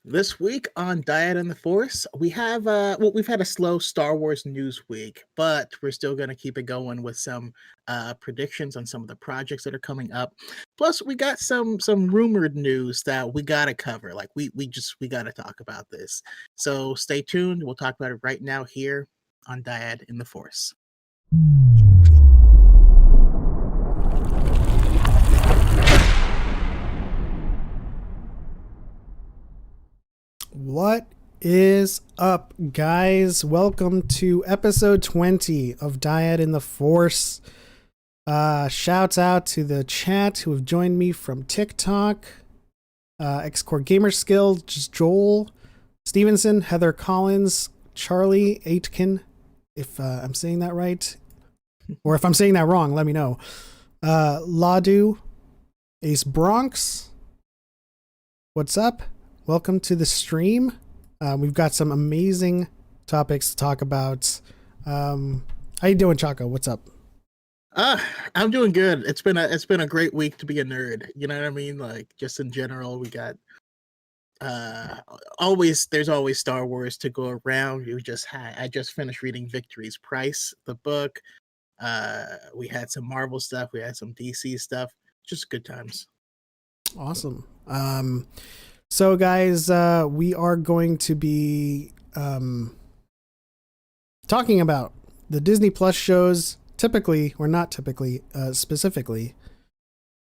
This week on Dyad and the Force, we have we've had a slow Star Wars news week, but we're still going to keep it going with some predictions on some of the projects that are coming up. Plus, we got some rumored news that we got to cover. Like we got to talk about this. So stay tuned. We'll talk about it right now here on Dyad in the Force. What is up, guys? Welcome to episode 20 of Dyad in the Force. Shouts out to the chat who have joined me from Tik Tok, X-Core Gamer Skill, Joel Stevenson, Heather Collins, Charlie Aitken, if I'm saying that right, or if I'm saying that wrong, let me know. Ladu, Ace Bronx, what's up? Welcome to the stream. We've got some amazing topics to talk about. How you doing, Chaco? What's up? I'm doing good. It's been a great week to be a nerd. You know what I mean? Like just in general, we got there's always Star Wars to go around. I just finished reading Victory's Price, the book. We had some Marvel stuff, we had some DC stuff. Just good times. Awesome. So guys, we are going to be talking about the Disney Plus shows, specifically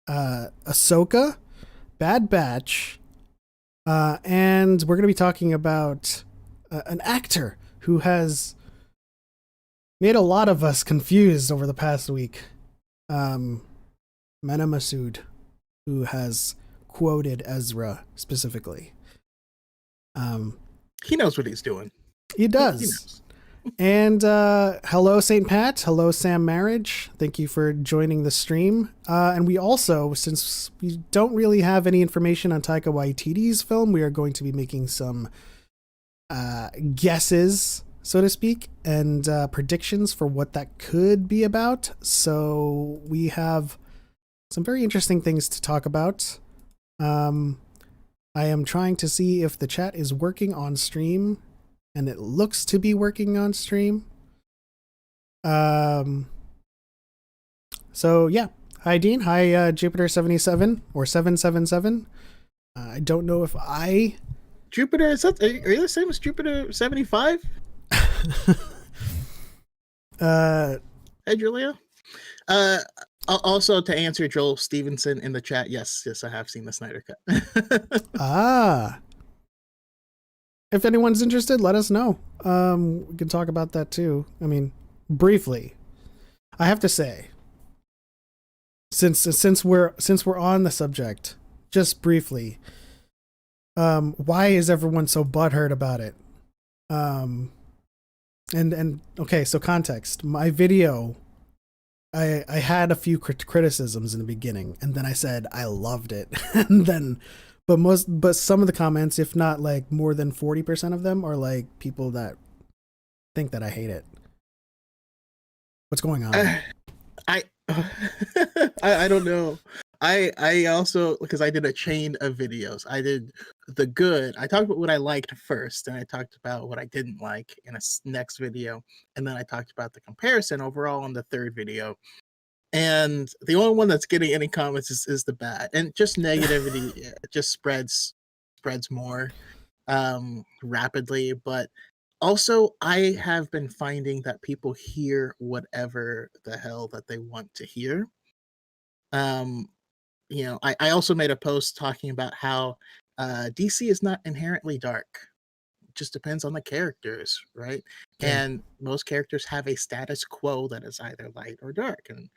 Ahsoka, Bad Batch, and we're going to be talking about an actor who has made a lot of us confused over the past week. Mena Massoud, who has quoted Ezra specifically. He knows what he's doing. He does. He knows. And hello, St. Pat. Hello, Sam Marriage. Thank you for joining the stream. And we also, since we don't really have any information on Taika Waititi's film, we are going to be making some guesses, so to speak, and predictions for what that could be about. So we have some very interesting things to talk about. I am trying to see if the chat is working on stream, and it looks to be working on stream. So yeah. Hi, Dean. Hi, Jupiter77 or 777. I don't know if Jupiter, are you the same as Jupiter 75? Hey, Julia. Also, to answer Joel Stevenson in the chat, yes, I have seen the Snyder Cut. If anyone's interested, let us know. We can talk about that too. I mean, briefly. I have to say, since we're on the subject, just briefly, why is everyone so butthurt about it? And okay, so context. My video, I had a few criticisms in the beginning, and then I said I loved it, and then, but some of the comments, if not like more than 40% of them, are like people that think that I hate it. What's going on? I don't know. I also, because I did a chain of videos. I did the good. I talked about what I liked first, and I talked about what I didn't like in a next video, and then I talked about the comparison overall in the third video. And the only one that's getting any comments is the bad, and just negativity just spreads more rapidly. But also, I have been finding that people hear whatever the hell that they want to hear. You know, I also made a post talking about how DC is not inherently dark. It just depends on the characters, right? Yeah. And most characters have a status quo that is either light or dark. And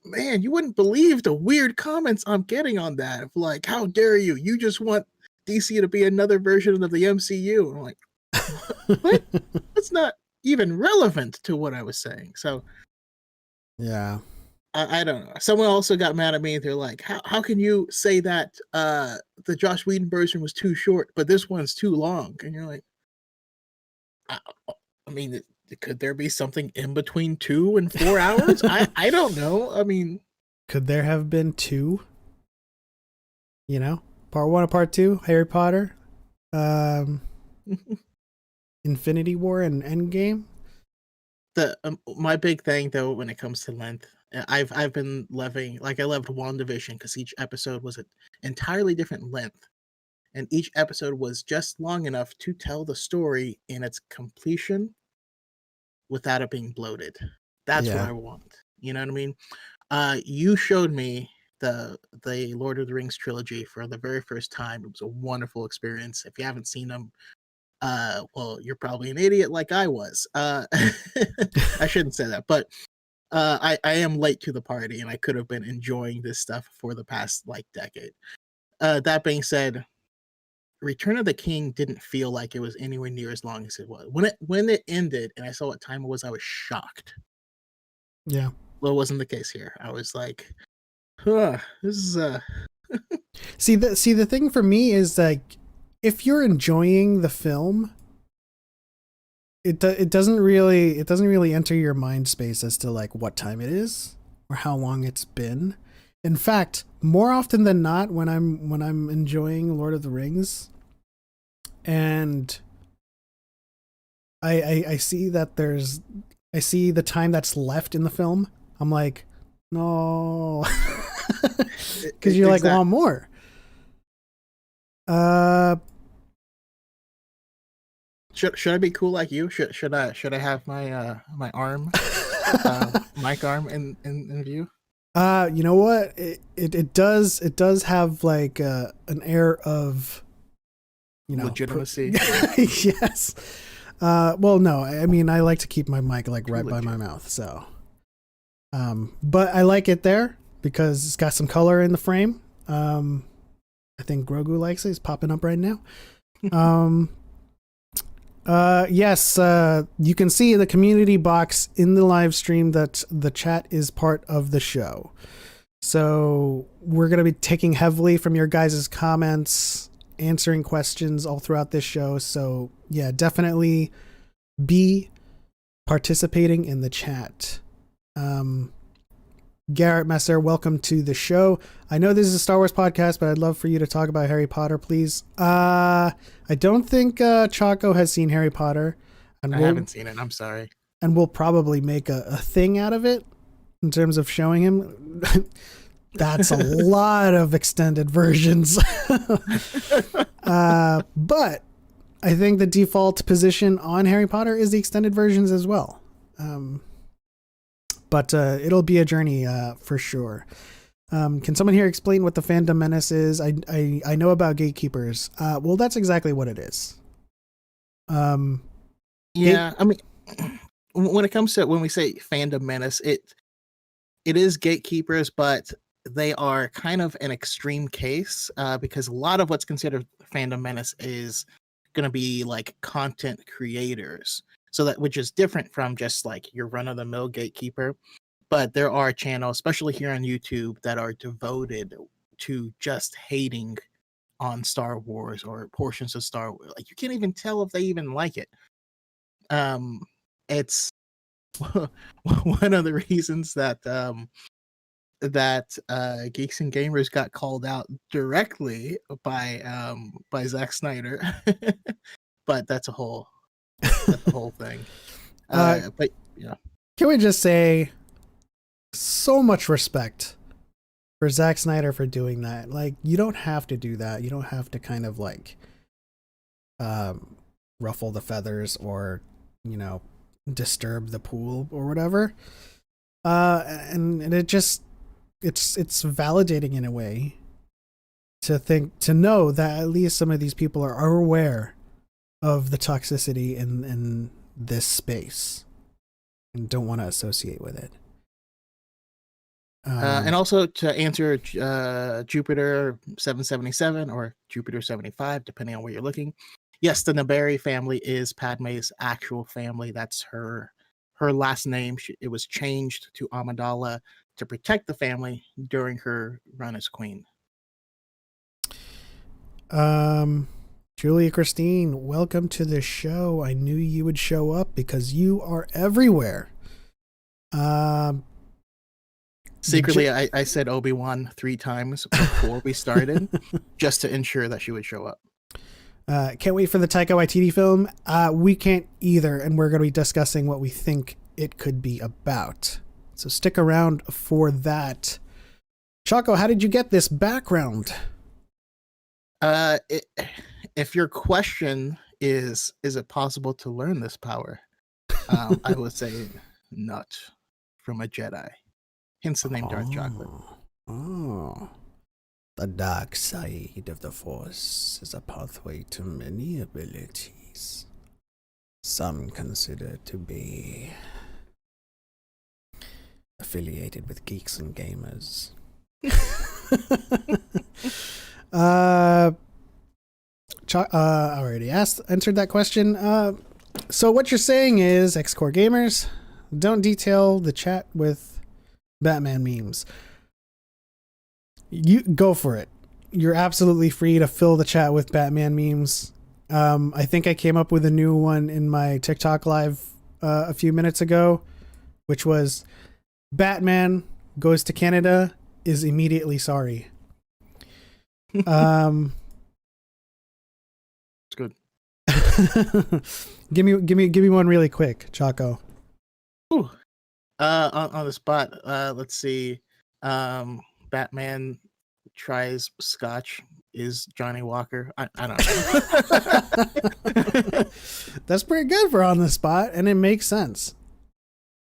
man, you wouldn't believe the weird comments I'm getting on that. Of like, how dare you? You just want DC to be another version of the MCU. I'm like, what? That's not even relevant to what I was saying. So, yeah. I don't know. Someone also got mad at me. They're like, how can you say that the Joss Whedon version was too short, but this one's too long? And you're like, I mean, could there be something in between 2 and 4 hours? I don't know. I mean, could there have been 2? You know, part 1 and part 2, Harry Potter. Um, Infinity War and Endgame. My big thing though when it comes to length, I've been loving, like I loved WandaVision because each episode was an entirely different length, and each episode was just long enough to tell the story in its completion without it being bloated. That's what Yeah. I want. You know what I mean? You showed me the Lord of the Rings trilogy for the very first time. It was a wonderful experience. If you haven't seen them, well, you're probably an idiot like I was. I shouldn't say that, but I am late to the party, and I could have been enjoying this stuff for the past like decade. That being said, Return of the King didn't feel like it was anywhere near as long as it was. When it ended, and I saw what time it was, I was shocked. Yeah. Well, it wasn't the case here. I was like, huh, this is See the thing for me is like, if you're enjoying the film, it doesn't really enter your mind space as to like what time it is or how long it's been. In fact, more often than not, when I'm enjoying Lord of the Rings, and I see that I see the time that's left in the film, I'm like, no, because you're like, want more. Should I be cool like you? Should I have my my arm, mic arm in view? You know what? It does have like an air of, you know, legitimacy. Yes. Well, no, I mean, I like to keep my mic like right by legit. my mouth, so. But I like it there because it's got some color in the frame. I think Grogu likes it. He's popping up right now. Yes, you can see in the community box in the live stream that the chat is part of the show. So we're going to be taking heavily from your guys' comments, answering questions all throughout this show. So yeah, definitely be participating in the chat. Garrett Messer, welcome to the show. I know this is a Star Wars podcast, but I'd love for you to talk about Harry Potter, please. I don't think Chaco has seen Harry Potter. And I haven't seen it. I'm sorry. And we'll probably make a thing out of it in terms of showing him. That's a lot of extended versions. But I think the default position on Harry Potter is the extended versions as well. But it'll be a journey for sure. Can someone here explain what the fandom menace is? I know about gatekeepers. Well, that's exactly what it is. Yeah, I mean, when it comes to when we say fandom menace, it is gatekeepers, but they are kind of an extreme case because a lot of what's considered fandom menace is going to be like content creators. So that, which is different from just like your run of the mill gatekeeper. But there are channels, especially here on YouTube, that are devoted to just hating on Star Wars or portions of Star Wars. Like you can't even tell if they even like it. It's one of the reasons that Geeks and Gamers got called out directly by Zack Snyder. But that's a whole thing. But yeah, can we just say so much respect for Zack Snyder for doing that? Like, you don't have to do that. You don't have to kind of like ruffle the feathers or, you know, disturb the pool or whatever. And it just it's validating in a way to know that at least some of these people are aware of the toxicity in this space and don't want to associate with it. And also to answer Jupiter 777 or Jupiter 75, depending on where you're looking. Yes, the Naberi family is Padme's actual family. That's her last name. It was changed to Amidala to protect the family during her run as queen. Julia Christine, welcome to the show. I knew you would show up because you are everywhere. Secretly, I said Obi-Wan 3 times before we started just to ensure that she would show up. Can't wait for the Taika Waititi film. We can't either, and we're going to be discussing what we think it could be about. So stick around for that. Choco, how did you get this background? If your question is it possible to learn this power? I would say not from a Jedi. Hence the name Dark Chocolate. Oh. The dark side of the Force is a pathway to many abilities. Some consider to be affiliated with geeks and gamers. I already answered that question. So what you're saying is, X-Core gamers, don't detail the chat with Batman memes. You go for it. You're absolutely free to fill the chat with Batman memes. I think I came up with a new one in my TikTok live a few minutes ago, which was Batman goes to Canada, is immediately sorry. It's good. give me one really quick, Chaco. Ooh. On the spot. Let's see. Batman tries scotch. Is Johnny Walker? I don't know. That's pretty good for on the spot, and it makes sense.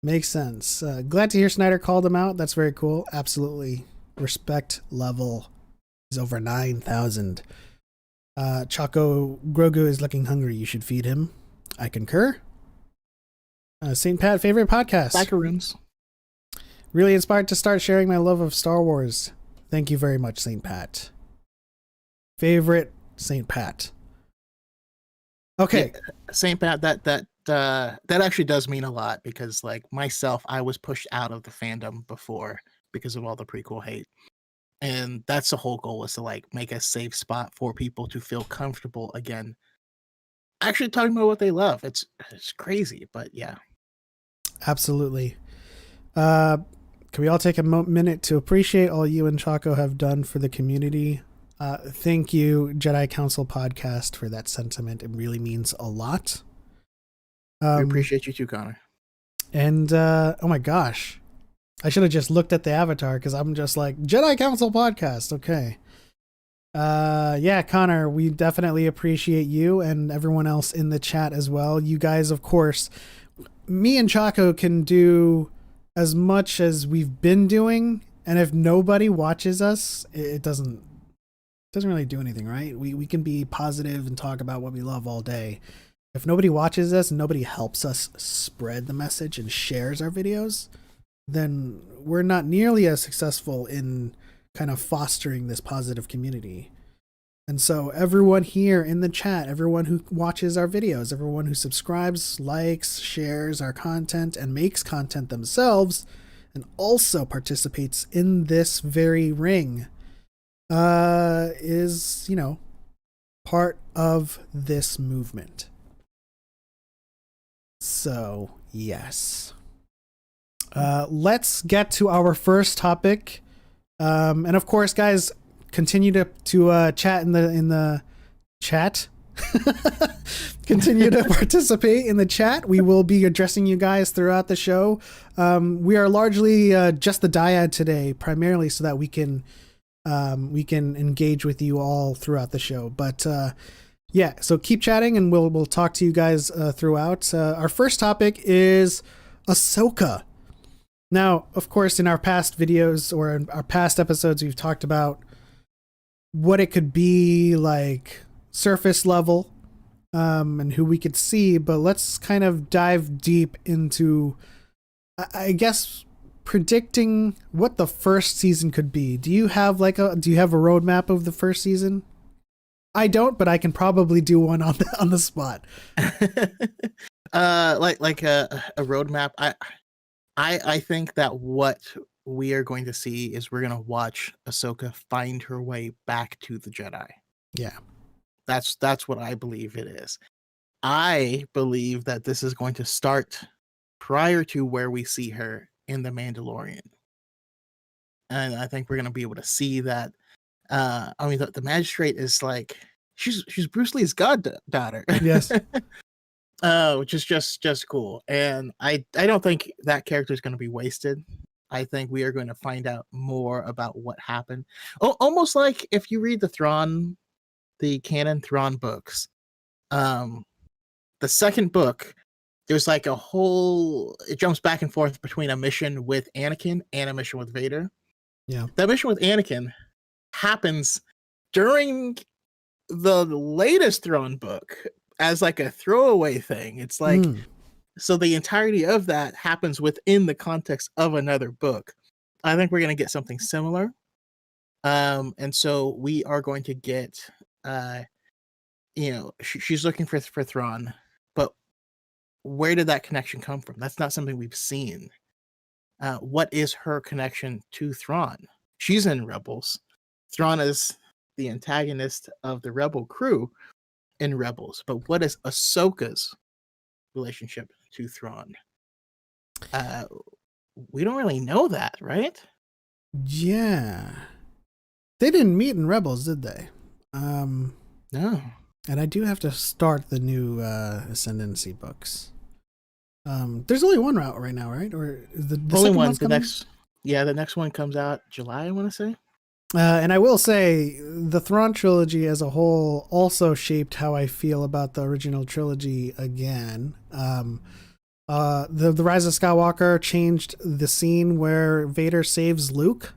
Makes sense. Glad to hear Snyder called him out. That's very cool. Absolutely. Respect level is over 9,000. Choco Grogu is looking hungry. You should feed him. I concur. St. Pat, favorite podcast? Macaroons. Really inspired to start sharing my love of Star Wars. Thank you very much, St. Pat. Favorite St. Pat. Okay. Yeah, St. Pat, that actually does mean a lot because, like myself, I was pushed out of the fandom before because of all the prequel hate. And that's the whole goal, is to like make a safe spot for people to feel comfortable again. Actually talking about what they love. It's crazy, but yeah. Absolutely. Can we all take a minute to appreciate all you and Chaco have done for the community? Thank you, Jedi Council Podcast, for that sentiment. It really means a lot. We appreciate you too, Connor. And oh my gosh, I should have just looked at the avatar because I'm just like Jedi Council Podcast. Okay. Yeah, Connor, we definitely appreciate you and everyone else in the chat as well. You guys, of course, me and Chaco can do as much as we've been doing, and if nobody watches us, it doesn't really do anything, right? We can be positive and talk about what we love all day. If nobody watches us and nobody helps us spread the message and shares our videos, then we're not nearly as successful in kind of fostering this positive community. And so everyone here in the chat, everyone who watches our videos, everyone who subscribes, likes, shares our content, and makes content themselves, and also participates in this very ring, is, you know, part of this movement. So, yes. Let's get to our first topic. And of course, guys, continue to chat in the chat. Continue to participate in the chat. We will be addressing you guys throughout the show. We are largely just the Dyad today, primarily so that we can engage with you all throughout the show. But yeah, so keep chatting, and we'll talk to you guys throughout. Our first topic is Ahsoka. Now, of course, in our past videos or in our past episodes, we've talked about what it could be like surface level, and who we could see, but let's kind of dive deep into, I guess, predicting what the first season could be. Do you have a roadmap of the first season? I don't, but I can probably do one on the spot. Like a roadmap. I think that what we are going to see is we're going to watch Ahsoka find her way back to the Jedi. Yeah. That's what I believe it is. I believe that this is going to start prior to where we see her in The Mandalorian. And I think we're going to be able to see that. I mean, the magistrate is like, she's Bruce Lee's goddaughter. Yes. Which is just cool. And I don't think that character is going to be wasted. I think we are going to find out more about what happened. Almost like if you read the canon Thrawn books, the second book, there's like it jumps back and forth between a mission with Anakin and a mission with Vader. Yeah. That mission with Anakin happens during the latest Thrawn book as like a throwaway thing. It's like, so the entirety of that happens within the context of another book. I think we're going to get something similar. And so we are going to get, she's looking for Thrawn, but where did that connection come from? That's not something we've seen. What is her connection to Thrawn? She's in Rebels. Thrawn is the antagonist of the Rebel crew in Rebels, but what is Ahsoka's relationship to Thrawn? We don't really know that, right? Yeah. They didn't meet in Rebels, did they? No. And I do have to start the new Ascendancy books. There's only one route right now, right? Or is the only second one? one's The coming? next one comes out July, I want to say. And I will say the Thrawn trilogy as a whole also shaped how I feel about the original trilogy again. The Rise of Skywalker changed the scene where Vader saves Luke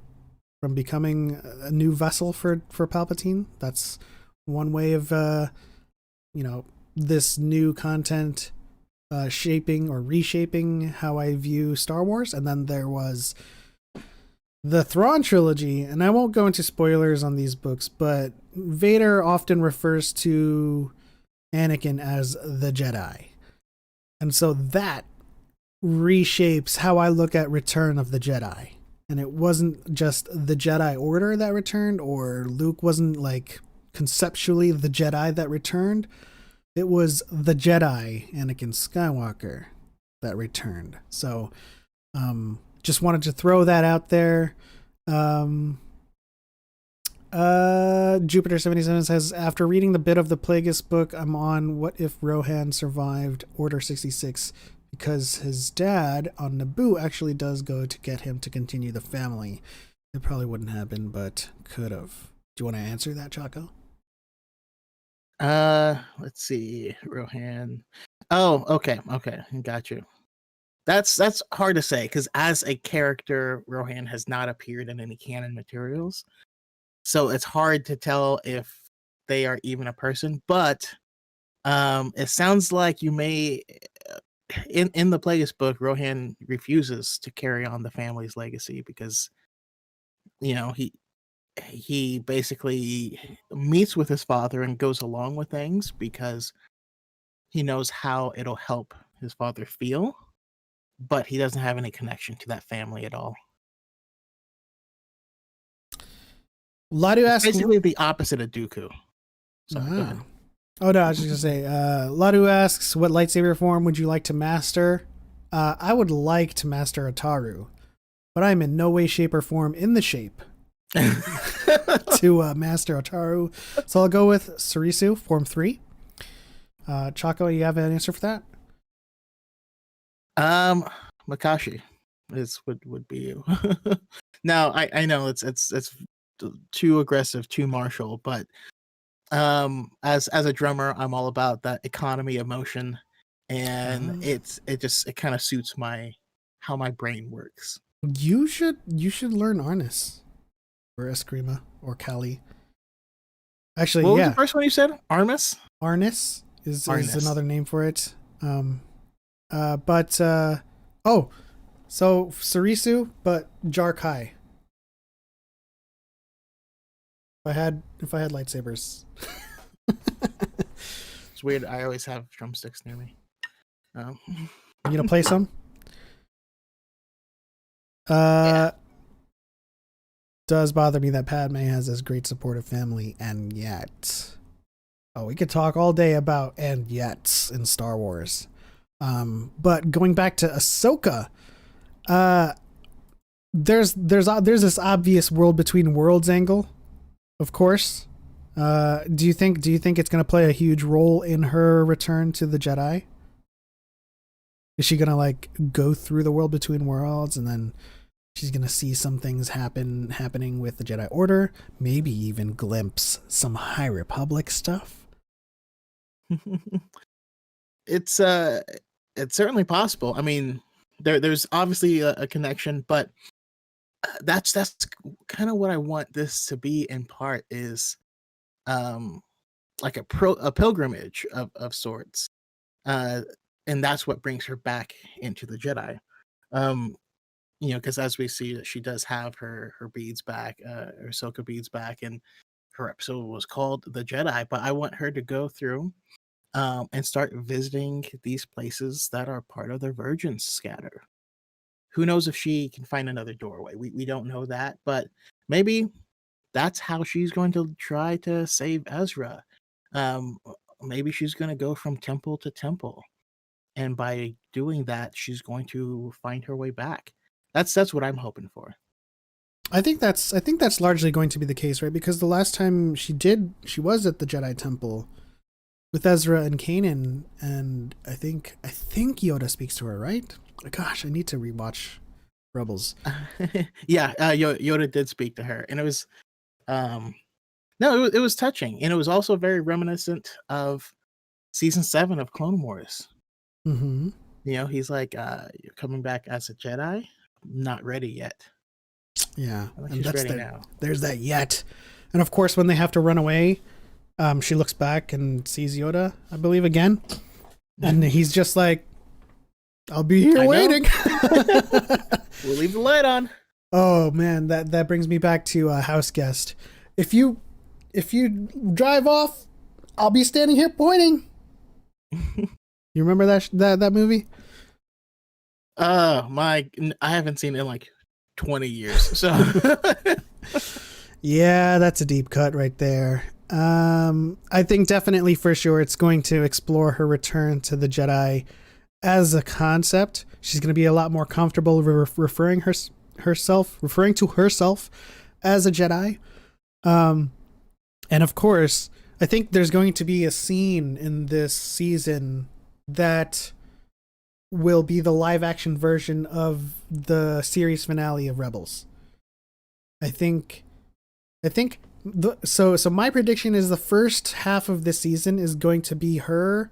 from becoming a new vessel for Palpatine. That's one way of this new content shaping or reshaping how I view Star Wars. And then there was the Thrawn trilogy, and I won't go into spoilers on these books, but Vader often refers to Anakin as the Jedi. And so that reshapes how I look at Return of the Jedi. And it wasn't just the Jedi Order that returned, or Luke wasn't like conceptually the Jedi that returned. It was the Jedi, Anakin Skywalker, that returned. So, just wanted to throw that out there. Jupiter77 says, after reading the bit of the Plagueis book I'm on, what if Rohan survived Order 66 because his dad on Naboo actually does go to get him to continue the family? It probably wouldn't happen, but could have. Do you want to answer that, Chaco? Let's see. Rohan. Oh, okay. Got you. That's hard to say because as a character, Rohan has not appeared in any canon materials, so it's hard to tell if they are even a person. But it sounds like you may in the Plagueis book, Rohan refuses to carry on the family's legacy because he basically meets with his father and goes along with things because he knows how it'll help his father feel. But he doesn't have any connection to that family at all. Ladu asks, basically the opposite of Dooku. Sorry, go ahead. Oh no, I was just gonna say, Ladu asks, what lightsaber form would you like to master? I would like to master Ataru, but I'm in no way, shape, or form in the shape to master Ataru. So I'll go with Sarisu, form 3. Chaco, you have an answer for that? Makashi would be you. Now I know it's too aggressive, too martial, but as a drummer, I'm all about that economy of motion, and it kind of suits how my brain works. You should learn Arnis or Eskrima or Kali. Actually, what was the first one you said? Arnis is Arnis. Another name for it. So Sarisu, but Jarkai. If I had lightsabers. It's weird. I always have drumsticks near me. You gonna play some? Yeah. Does bother me that Padme has this great supportive family, and yet, we could talk all day about and yet in Star Wars. But going back to Ahsoka, there's this obvious world between worlds angle, of course. Do you think it's going to play a huge role in her return to the Jedi? Is she going to like go through the world between worlds, and then she's going to see some things happening with the Jedi Order, maybe even glimpse some High Republic stuff? It's it's certainly possible. I mean, there's obviously a connection, but that's kind of what I want this to be in part is um like a pilgrimage of sorts. Uh and that's what brings her back into the Jedi. Um because as we see that she does have her beads back, her Ahsoka beads back, and her episode was called The Jedi, but I want her to go through and start visiting these places that are part of the Virgin scatter. Who knows if she can find another doorway? We don't know that, but maybe that's how she's going to try to save Ezra. Um, maybe she's going to go from temple to temple, and by doing that, she's going to find her way back. That's what I'm hoping for. I think that's largely going to be the case, right? Because the last time she was at the Jedi Temple with Ezra and Kanan, and I think Yoda speaks to her, right? Gosh, I need to rewatch Rebels. Yeah, Yoda did speak to her, and it was um, no, it was touching, and it was also very reminiscent of season 7 of Clone Wars. Mm-hmm. He's like, "You're coming back as a Jedi? Not ready yet." Yeah, I think and she's that's ready there. now. There's that yet, and of course, when they have to run away, she looks back and sees Yoda, I believe, again, and he's just like, "I'll be here I know. waiting." We'll leave the light on. Oh man, that brings me back to House Guest. If you drive off, I'll be standing here pointing. You remember that movie? I haven't seen it in like 20 years. So Yeah, that's a deep cut right there. I think definitely for sure it's going to explore her return to the Jedi as a concept. She's going to be a lot more comfortable referring to herself as a Jedi. Um, and of course, I think there's going to be a scene in this season that will be the live action version of the series finale of Rebels. I think so my prediction is the first half of this season is going to be her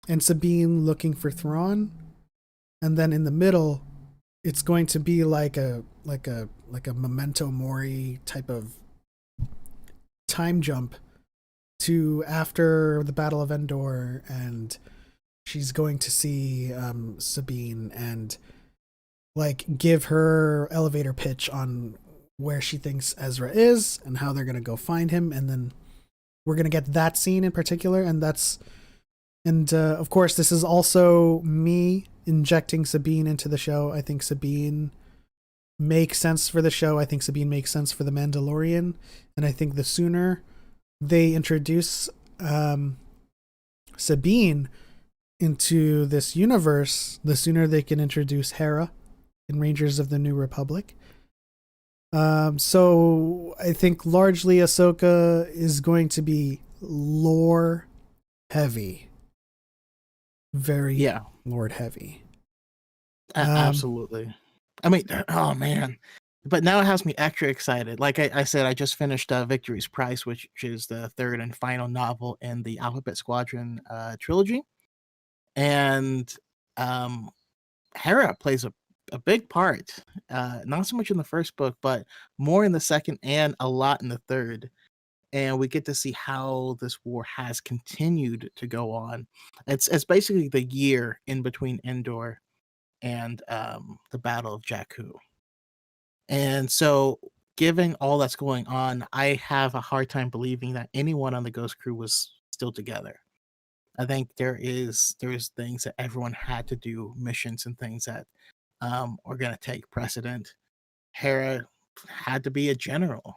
and Sabine looking for Thrawn, and then in the middle it's going to be like a memento mori type of time jump to after the Battle of Endor, and she's going to see Sabine and like give her elevator pitch on where she thinks Ezra is and how they're going to go find him, and then we're going to get that scene in particular, and of course this is also me injecting Sabine into the show. I think Sabine makes sense for the show. I think Sabine makes sense for the Mandalorian, and I think the sooner they introduce Sabine into this universe, the sooner they can introduce Hera in Rangers of the New Republic. So I think largely Ahsoka is going to be lore heavy, very yeah, lore heavy. absolutely. I mean, oh man. But now it has me extra excited. Like I said, I just finished Victory's Price, which is the third and final novel in the Alphabet Squadron trilogy. And um, Hera plays a big part, not so much in the first book, but more in the second and a lot in the third. And we get to see how this war has continued to go on. It's basically the year in between Endor and the Battle of Jakku. And so, given all that's going on, I have a hard time believing that anyone on the Ghost Crew was still together. I think there's things that everyone had to do, missions and things that are going to take precedent. Hera had to be a general.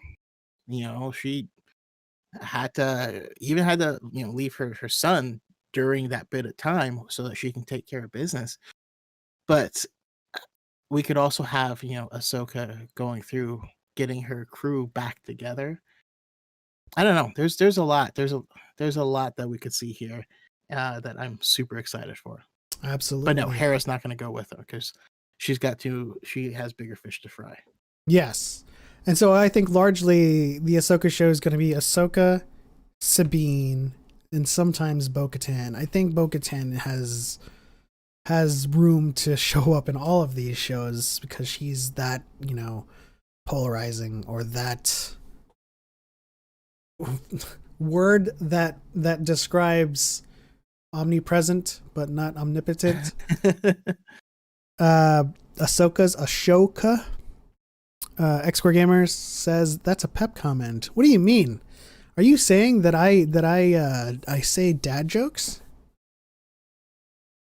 She had to leave her son during that bit of time so that she can take care of business. But we could also have Ahsoka going through getting her crew back together. I don't know. There's a lot. There's a lot that we could see here that I'm super excited for. But no, Absolutely. Hera's not going to go with her because she has bigger fish to fry. Yes. And so I think largely the Ahsoka show is going to be Ahsoka, Sabine, and sometimes Bo-Katan. I think Bo-Katan has room to show up in all of these shows because she's that, polarizing, or that word that describes omnipresent but not omnipotent. Ahsoka's Ashoka. X-Core Gamers says that's a pep comment. What do you mean? Are you saying that I say dad jokes?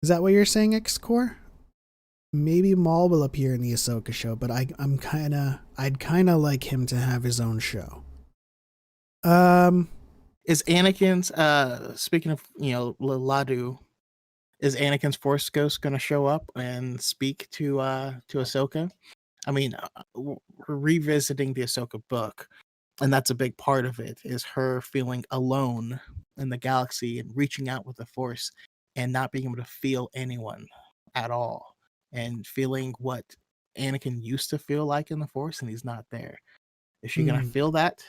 Is that what you're saying, X-Core? Maybe Maul will appear in the Ahsoka show, but I'd kind of like him to have his own show. Is Anakin's speaking of Ladu, is Anakin's Force Ghost going to show up and speak to Ahsoka? I mean, we're revisiting the Ahsoka book, and that's a big part of it, is her feeling alone in the galaxy and reaching out with the Force and not being able to feel anyone at all, and feeling what Anakin used to feel like in the Force, and he's not there. Is she going to feel that?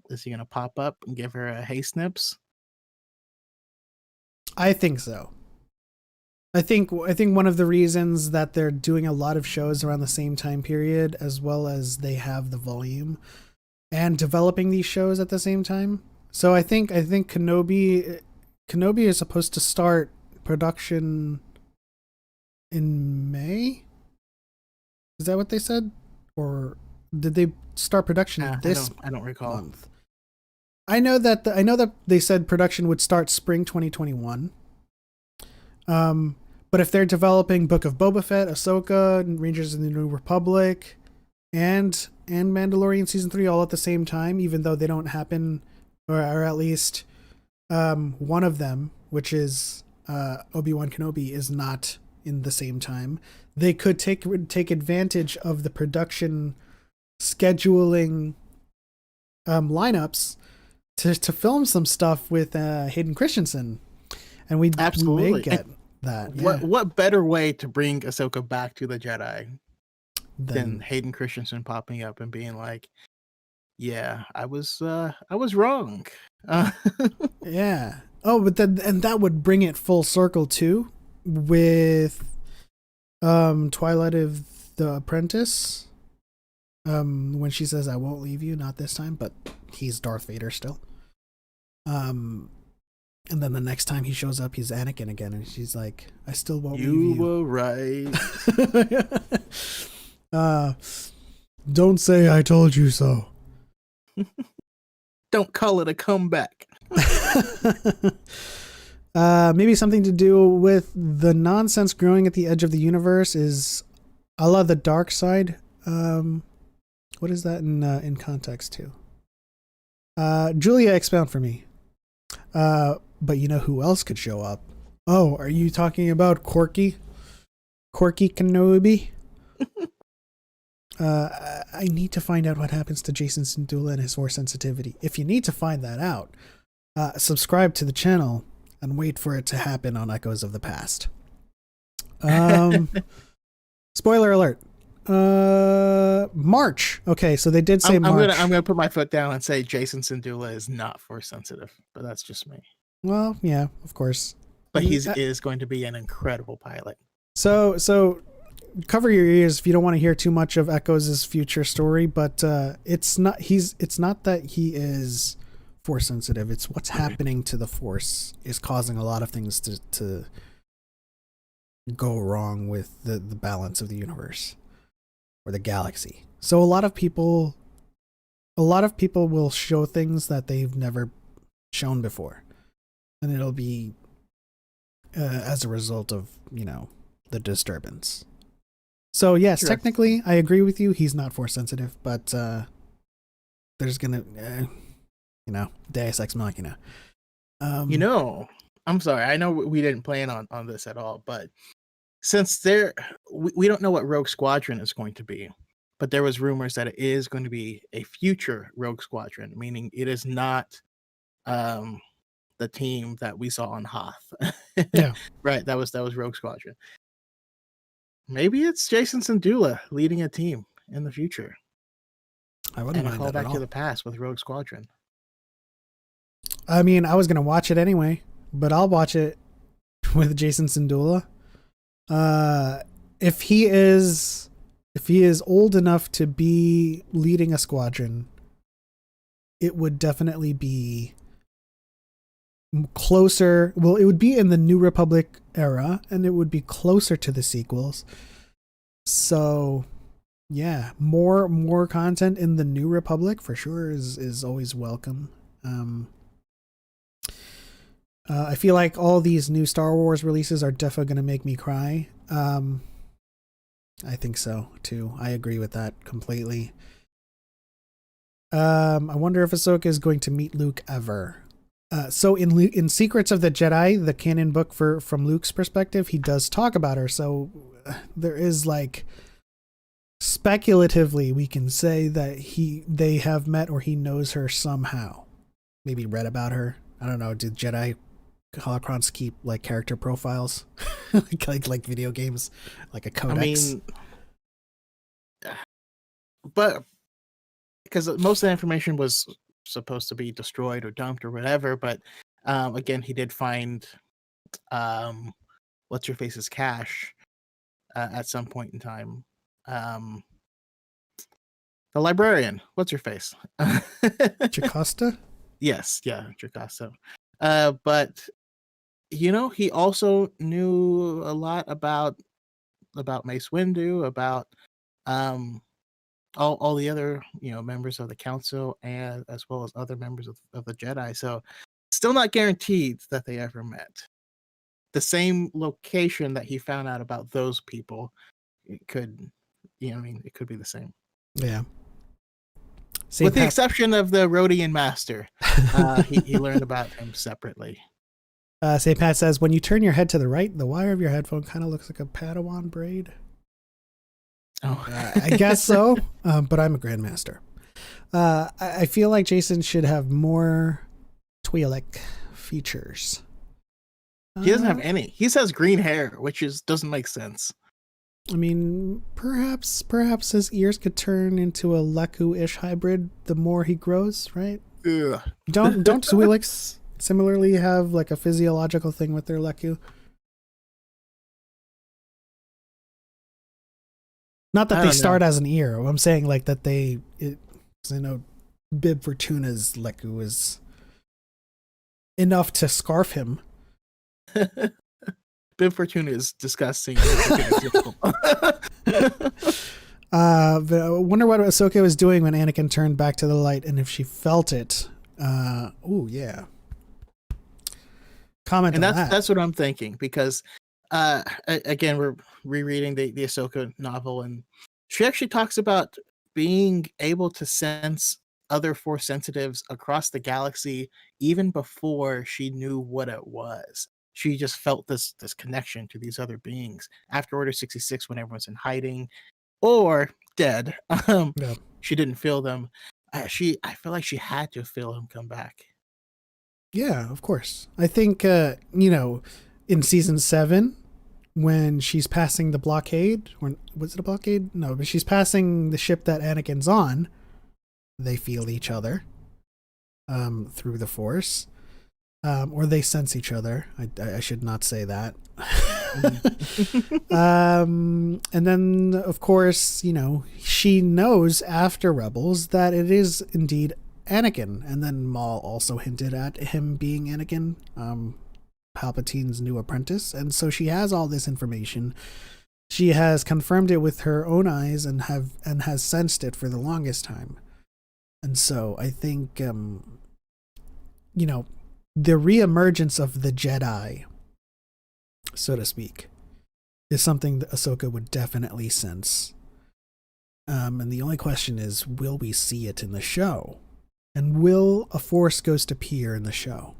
Is he going to pop up and give her a hey snips? I think so. I think one of the reasons that they're doing a lot of shows around the same time period, as well as they have the volume and developing these shows at the same time. So I think Kenobi is supposed to start production in May. Is that what they said, or did they start production this? I don't recall. Month? I know that they said production would start spring 2021. But if they're developing Book of Boba Fett, Ahsoka, Rangers of the New Republic, and Mandalorian season 3 all at the same time, even though they don't happen, or at least one of them, which is Obi-Wan Kenobi, is not in the same time, they could take advantage of the production scheduling lineups to film some stuff with Hayden Christensen, and we may get that. Yeah. What better way to bring Ahsoka back to the Jedi than Hayden Christensen popping up and being like, "Yeah, I was wrong." Yeah. Oh, but that would bring it full circle too, with Twilight of the Apprentice. When she says, "I won't leave you, not this time," but he's Darth Vader still. And then the next time he shows up, he's Anakin again, and she's like, "I still won't leave you." You were right. Don't say I told you so. Don't call it a comeback. Maybe something to do with the nonsense growing at the edge of the universe is a la the dark side. What is that in context to? Julia, expound for me. But you know who else could show up? Oh, are you talking about Corky Kenobi? I need to find out what happens to Jason Syndulla and his Force sensitivity. If you need to find that out, subscribe to the channel and wait for it to happen on Echoes of the Past. Spoiler alert. March. Okay, so they did say March. I'm gonna put my foot down and say Jason Syndulla is not Force sensitive, but that's just me. Well, yeah, of course. But he is going to be an incredible pilot. So cover your ears if you don't want to hear too much of Echoes' future story, but it's not that he is Force sensitive. It's what's happening to the Force is causing a lot of things to go wrong with the balance of the universe or the galaxy. So a lot of people will show things that they've never shown before, and it'll be as a result of the disturbance. So yes, sure. Technically I agree with you, he's not Force sensitive, but there's gonna Deus Ex Machina. I'm sorry, I know we didn't plan on this at all, but since we don't know what Rogue Squadron is going to be, but there was rumors that it is going to be a future Rogue Squadron, meaning it is not um, the team that we saw on Hoth. Yeah. Right, that was Rogue Squadron. Maybe it's Jason Syndulla leading a team in the future. I wouldn't And a mind that at callback to all. the past with Rogue Squadron. I mean, I was gonna watch it anyway, but I'll watch it with Jason Syndulla. Uh, if he is old enough to be leading a squadron, it would definitely be closer. Well, it would be in the New Republic era, and it would be closer to the sequels. So, yeah, more content in the New Republic for sure is always welcome. I feel like all these new Star Wars releases are definitely going to make me cry. I think so too. I agree with that completely. I wonder if Ahsoka is going to meet Luke ever. So in Secrets of the Jedi, the canon book from Luke's perspective, he does talk about her. So there is like speculatively we can say that they have met or he knows her somehow. Maybe read about her. I don't know. Did Jedi holocrons keep like character profiles like video games, like a codex? But because most of the information was supposed to be destroyed or dumped or whatever, but again, he did find what's your face's cache at some point in time. The librarian, what's your face? Jocasta? Yes, yeah, Jocasta. But he also knew a lot about Mace Windu, about all the other members of the council, and as well as other members of the Jedi. So still not guaranteed that they ever met. The same location that he found out about those people, it could it could be the same. Yeah. With the exception of the Rhodian Master. He learned about him separately. St. Pat says, when you turn your head to the right, the wire of your headphone kind of looks like a Padawan braid. Oh, I guess so, but I'm a Grandmaster. I feel like Jason should have more Twi'lek features. He doesn't have any. He has green hair, which doesn't make sense. I mean, perhaps his ears could turn into a Leku-ish hybrid the more he grows, right? Ugh. Don't Twi'leks similarly have like a physiological thing with their Leku? Not that they start as an ear. I'm saying like that because I know Bib Fortuna's Leku is enough to scarf him. Bib Fortuna is disgusting. I wonder what Ahsoka was doing when Anakin turned back to the light, and if she felt it. Oh yeah. Comment and on that. That's what I'm thinking, because again, we're rereading the Ahsoka novel, and she actually talks about being able to sense other Force sensitives across the galaxy even before she knew what it was. She just felt this connection to these other beings after Order 66, when everyone's in hiding or dead. Yeah. She didn't feel them. I feel like she had to feel him come back. Yeah, of course. I think in season 7, when she's passing the blockade, or was it a blockade? No, but she's passing the ship that Anakin's on. They feel each other through the Force. Or they sense each other. I should not say that. And then, of course, she knows after Rebels that it is indeed Anakin. And then Maul also hinted at him being Anakin, Palpatine's new apprentice. And so she has all this information. She has confirmed it with her own eyes and has sensed it for the longest time. And so I think, the reemergence of the Jedi, so to speak, is something that Ahsoka would definitely sense. And the only question is, will we see it in the show? And will a Force Ghost appear in the show?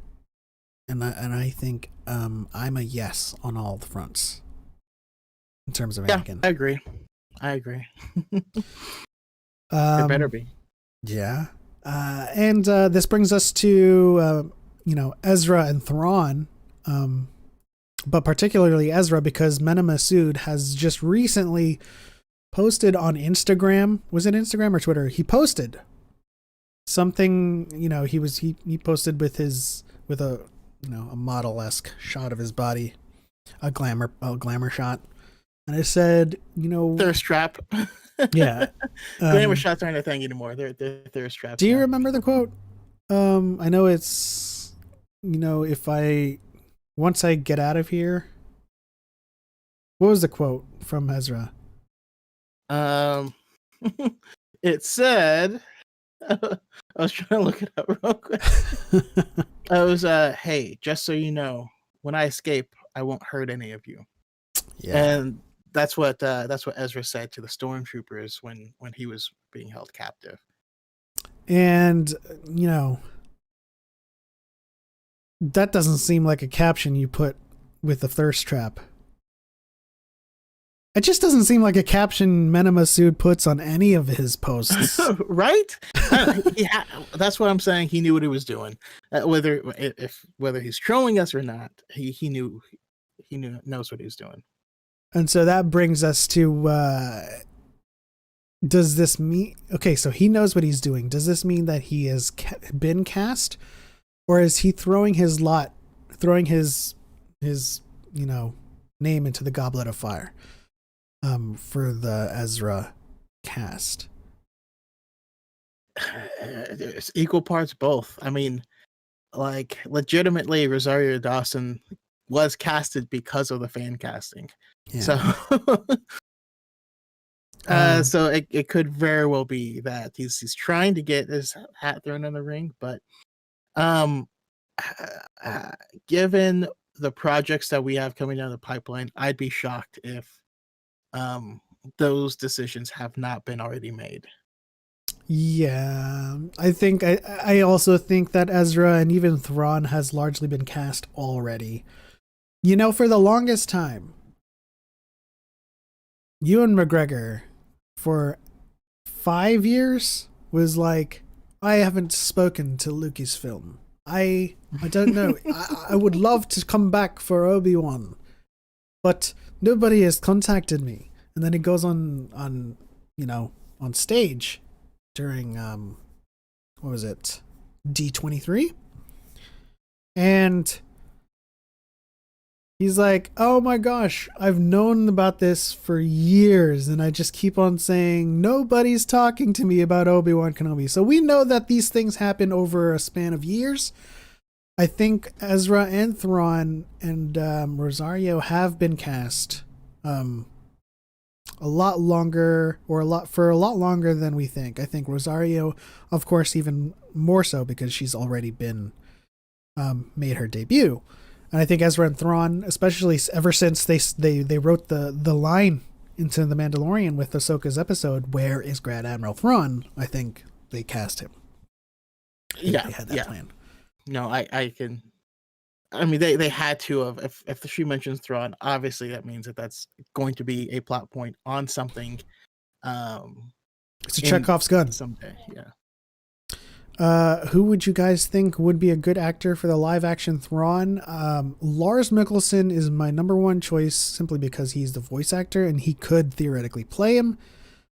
And I think I'm a yes on all the fronts in terms of Anakin. I agree. There better be. Yeah. And this brings us to, Ezra and Thrawn, but particularly Ezra, because Mena Massoud has just recently posted on Instagram. Was it Instagram or Twitter? He posted something, he posted with a model-esque shot of his body, a glamour shot. And I said, thirst trap. Yeah. Glamour shots aren't a thing anymore. They're thirst traps. Do you remember the quote? I know it's, once I get out of here. What was the quote from Ezra? It said, I was trying to look it up real quick. It was, hey, just so you know, when I escape, I won't hurt any of you. Yeah. And that's what Ezra said to the stormtroopers when he was being held captive. And that doesn't seem like a caption you put with the thirst trap. It just doesn't seem like a caption Mena Massoud puts on any of his posts. Right? Yeah, that's what I'm saying. He knew what he was doing. Whether he's trolling us or not, he knows what he was doing. And so that brings us to, does this mean, okay, so he knows what he's doing. Does this mean that he has been cast, or is he throwing his name into the goblet of fire, for the Ezra cast? It's equal parts both. I mean, like, legitimately, Rosario Dawson was casted because of the fan casting. Yeah. So it could very well be that he's trying to get his hat thrown in the ring, but given the projects that we have coming down the pipeline, I'd be shocked if those decisions have not been already made. Yeah, I think I also think that Ezra and even Thrawn has largely been cast already. For the longest time, Ewan McGregor for 5 years was like, I haven't spoken to Lucasfilm. I don't know. I would love to come back for Obi-Wan, but nobody has contacted me. And then he goes on stage during what was it, D23, and he's like, oh my gosh, I've known about this for years, and I just keep on saying nobody's talking to me about Obi-Wan Kenobi. So we know that these things happen over a span of years. I think Ezra and Thrawn and Rosario have been cast a lot longer than we think. I think Rosario, of course, even more so because she's already been made her debut. And I think Ezra and Thrawn, especially ever since they wrote the line into The Mandalorian with Ahsoka's episode, "Where is Grand Admiral Thrawn?" I think they cast him. They had that plan. No, I can. I mean, they had to have. If she mentions Thrawn, obviously that means that's going to be a plot point on something. It's a Chekhov's gun someday. Yeah. Who would you guys think would be a good actor for the live action Thrawn? Lars Mikkelsen is my number one choice simply because he's the voice actor and he could theoretically play him.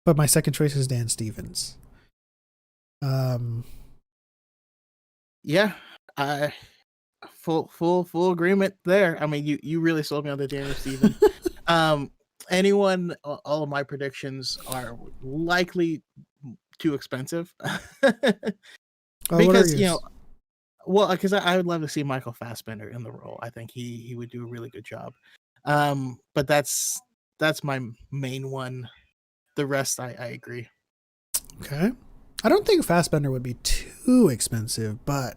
But my second choice is Dan Stevens. Yeah, full agreement there. I mean, you really sold me on the Daniel Stevens. All of my predictions are likely too expensive. Because because I would love to see Michael Fassbender in the role. I think he would do a really good job. But that's my main one. The rest I agree. Okay. I don't think Fassbender would be too expensive, but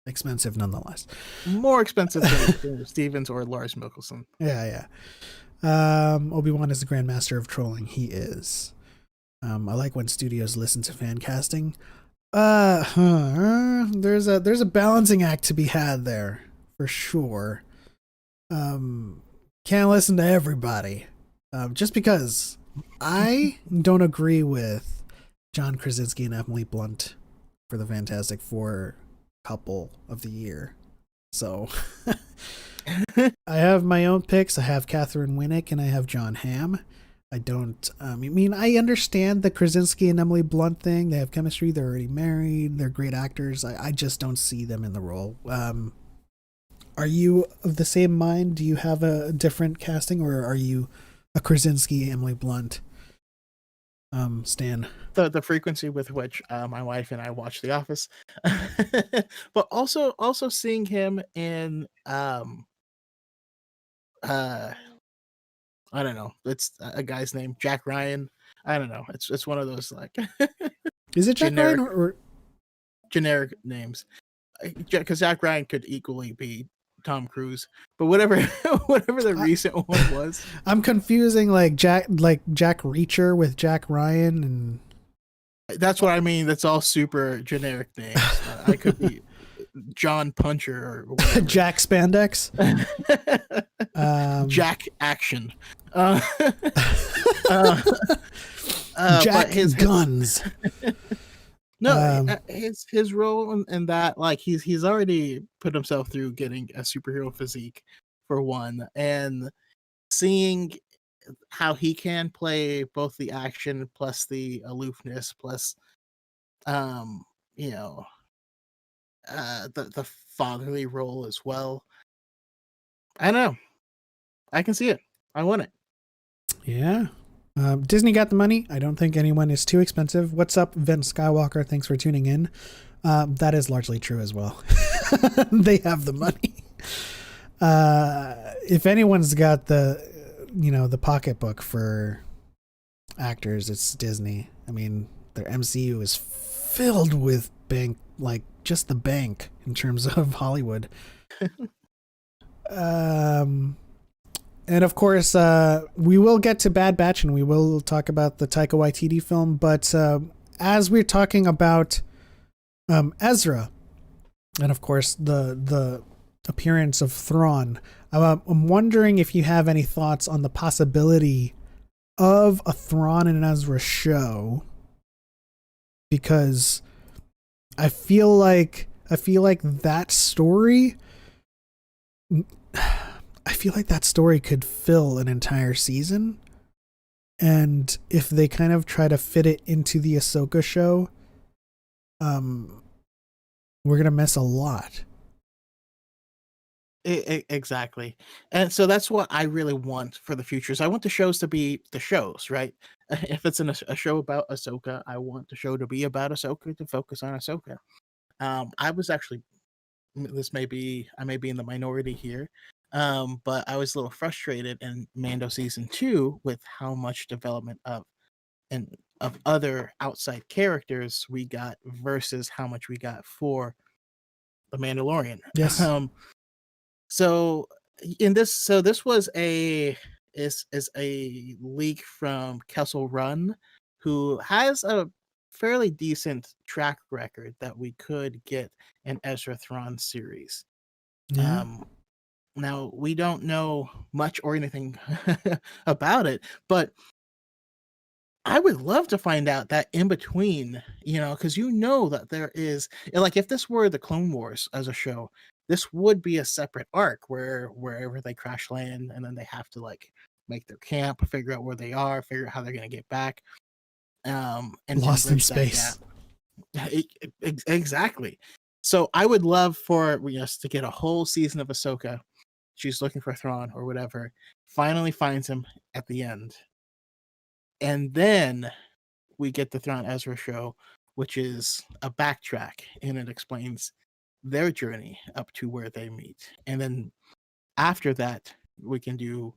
expensive nonetheless. More expensive than Stevens or Lars Mikkelsen. Yeah. Obi-Wan is the grandmaster of trolling. He is. I like when studios listen to fan casting. There's a balancing act to be had there for sure. Can't listen to everybody. Just because I don't agree with John Krasinski and Emily Blunt for the Fantastic Four couple of the year. So I have my own picks. I have Catherine Winnick and I have John Hamm. I don't, I mean, I understand the Krasinski and Emily Blunt thing. They have chemistry. They're already married. They're great actors. I just don't see them in the role. Are you of the same mind? Do you have a different casting, or are you a Krasinski, Emily Blunt stan? The frequency with which my wife and I watch The Office, but also seeing him in I don't know. It's a guy's name, Jack Ryan. I don't know. It's one of those like Is it Jack generic Ryan or generic names. Because Jack Ryan could equally be Tom Cruise, but whatever whatever the recent one was. I'm confusing like Jack Reacher with Jack Ryan, and that's what I mean. That's all super generic names. I could be John Puncher or whatever. Jack Spandex, Jack Action, Jack his guns. No, his role in that, like he's already put himself through getting a superhero physique for one, and seeing how he can play both the action plus the aloofness plus, you know, the fatherly role as well. I know, I can see it. I want it. Yeah. Disney got the money. I don't think anyone is too expensive. What's up, Vince Skywalker? Thanks for tuning in. That is largely true as well. They have the money. If anyone's got the pocketbook for actors, it's Disney. I mean, their MCU is filled with bank, like just the bank in terms of Hollywood. And of course, we will get to Bad Batch and we will talk about the Taika Waititi film. But as we're talking about Ezra, and of course the appearance of Thrawn, I'm wondering if you have any thoughts on the possibility of a Thrawn and Ezra show, because I feel like that story. I feel like that story could fill an entire season, and if they kind of try to fit it into the Ahsoka show, we're gonna miss a lot. Exactly, and so that's what I really want for the future. I want the shows to be the shows, right? If it's a show about Ahsoka, I want the show to be about Ahsoka, to focus on Ahsoka. I was actually, I may be in the minority here, but I was a little frustrated in Mando season 2 with how much development of other outside characters we got versus how much we got for the Mandalorian. Yes. So this was is a leak from Kessel Run, who has a fairly decent track record that we could get an Ezra Thrawn series. Yeah. Now we don't know much or anything about it, but I would love to find out that in between, because that there is, like, if this were the Clone Wars as a show, this would be a separate arc wherever they crash land, and then they have to like make their camp, figure out where they are, figure out how they're going to get back. And Lost in space. Exactly. So I would love for us to get a whole season of Ahsoka. She's looking for Thrawn or whatever, finally finds him at the end. And then we get the Thrawn Ezra show, which is a backtrack, and it explains their journey up to where they meet. And then after that, we can do,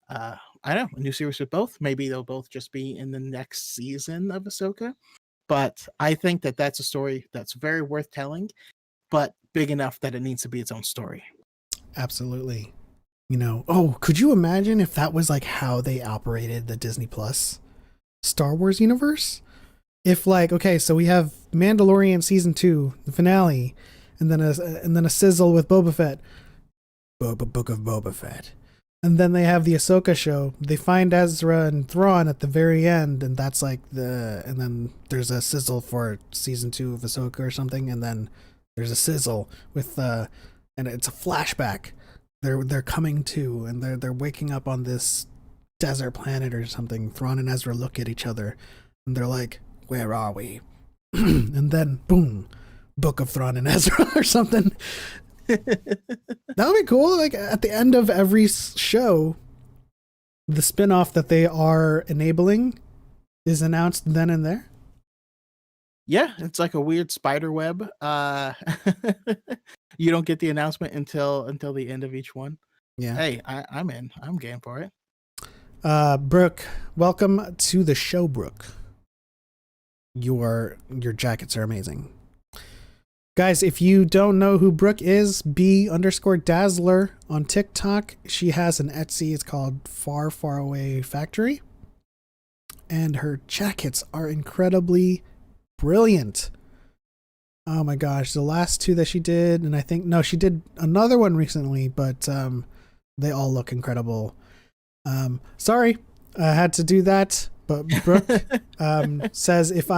I don't know, a new series with both. Maybe they'll both just be in the next season of Ahsoka. But I think that that's a story that's very worth telling, but big enough that it needs to be its own story. Absolutely. Could you imagine if that was like how they operated the Disney Plus Star Wars universe? If like, okay, so we have Mandalorian season 2, the finale, and then a sizzle with Boba Fett, Book of Boba Fett, And then they have the Ahsoka show. They find Ezra and Thrawn at the very end, and that's like and then there's a sizzle for season 2 of Ahsoka or something, and then there's a sizzle with and it's a flashback. They're coming to, and they're waking up on this desert planet or something. Thrawn and Ezra look at each other, and they're like, "Where are we?" And then boom, Book of Thrawn and Ezra or something. That would be cool. Like at the end of every show, the spin-off that they are enabling is announced then and there. Yeah, it's like a weird spider web. You don't get the announcement until the end of each one. Yeah. Hey, I'm in. I'm game for it. Brooke, welcome to the show, Brooke. Your jackets are amazing. Guys, if you don't know who Brooke is, B_Dazzler on TikTok. She has an Etsy. It's called Far, Far Away Factory. And her jackets are incredibly brilliant. Oh my gosh. The last 2 that she did, and I think, no, she did another one recently, but they all look incredible. Sorry, I had to do that. But Brooke says, if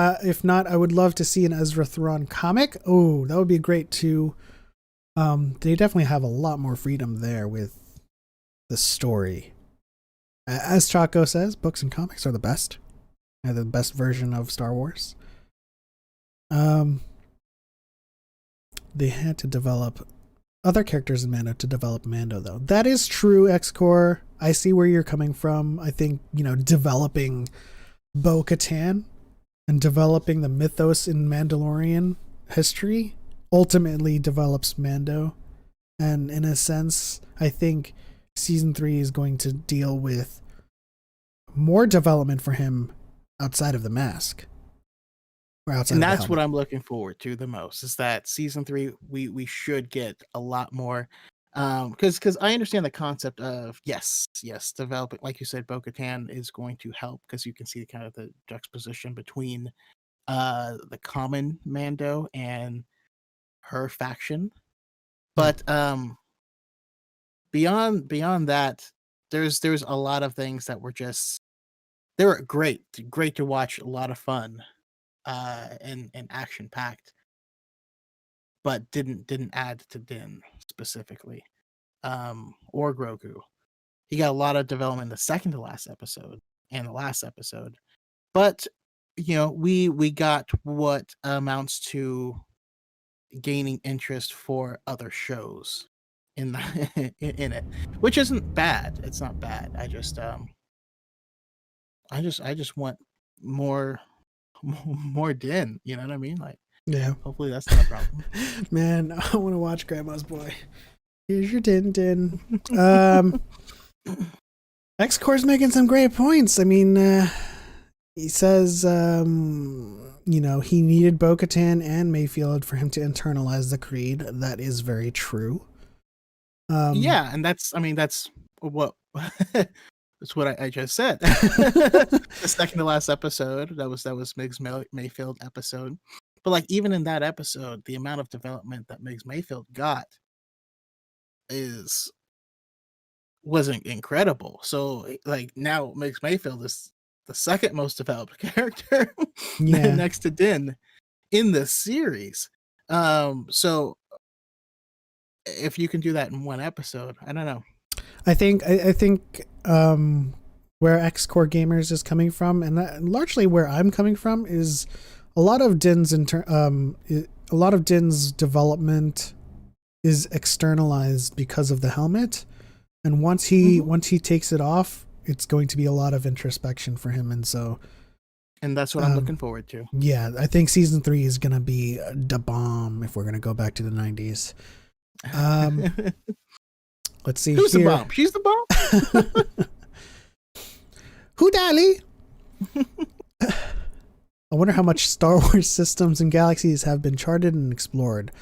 not, I would love to see an Ezra Thrawn comic. Oh, that would be great too. They definitely have a lot more freedom there with the story. As Chaco says, books and comics are the best. They're the best version of Star Wars. They had to develop other characters in Mando to develop Mando, though. That is true, X-Core. I see where you're coming from. I think, developing Bo-Katan and developing the mythos in Mandalorian history ultimately develops Mando. And in a sense, I think season 3 is going to deal with more development for him outside of the mask. And that's what I'm looking forward to the most, is that season 3 we should get a lot more, because I understand the concept of yes developing, like you said, Bo-Katan is going to help, because you can see kind of the juxtaposition between the common Mando and her faction, but beyond that, there's a lot of things that were they were great to watch, a lot of fun. And action packed, but didn't add to Din specifically, or Grogu. He got a lot of development in the second to last episode and the last episode, but we got what amounts to gaining interest for other shows in the in it, which isn't bad. It's not bad. I just want more Din, you know what I mean? Like, yeah, hopefully that's not a problem. Man, I want to watch Grandma's Boy. Here's your Din. X-Core's making some great points. I mean, he says, he needed Bo-Katan and Mayfield for him to internalize the creed. That is very true. Yeah, and that's what that's what I just said. The second to last episode, that was Migs Mayfield episode. But like, even in that episode, the amount of development that Migs Mayfield got wasn't incredible. So like, now Migs Mayfield is the second most developed character next to Din in the series. So if you can do that in one episode, I don't know. I think where X-Core Gamers is coming from, and largely where I'm coming from, is a lot of Din's development is externalized because of the helmet, and once he takes it off, it's going to be a lot of introspection for him, and that's what I'm looking forward to. Yeah, I think season 3 is gonna be the bomb if we're gonna go back to the 90s. Let's see. Who's the bomb? She's the bomb. Who Dally? I wonder how much Star Wars systems and galaxies have been charted and explored.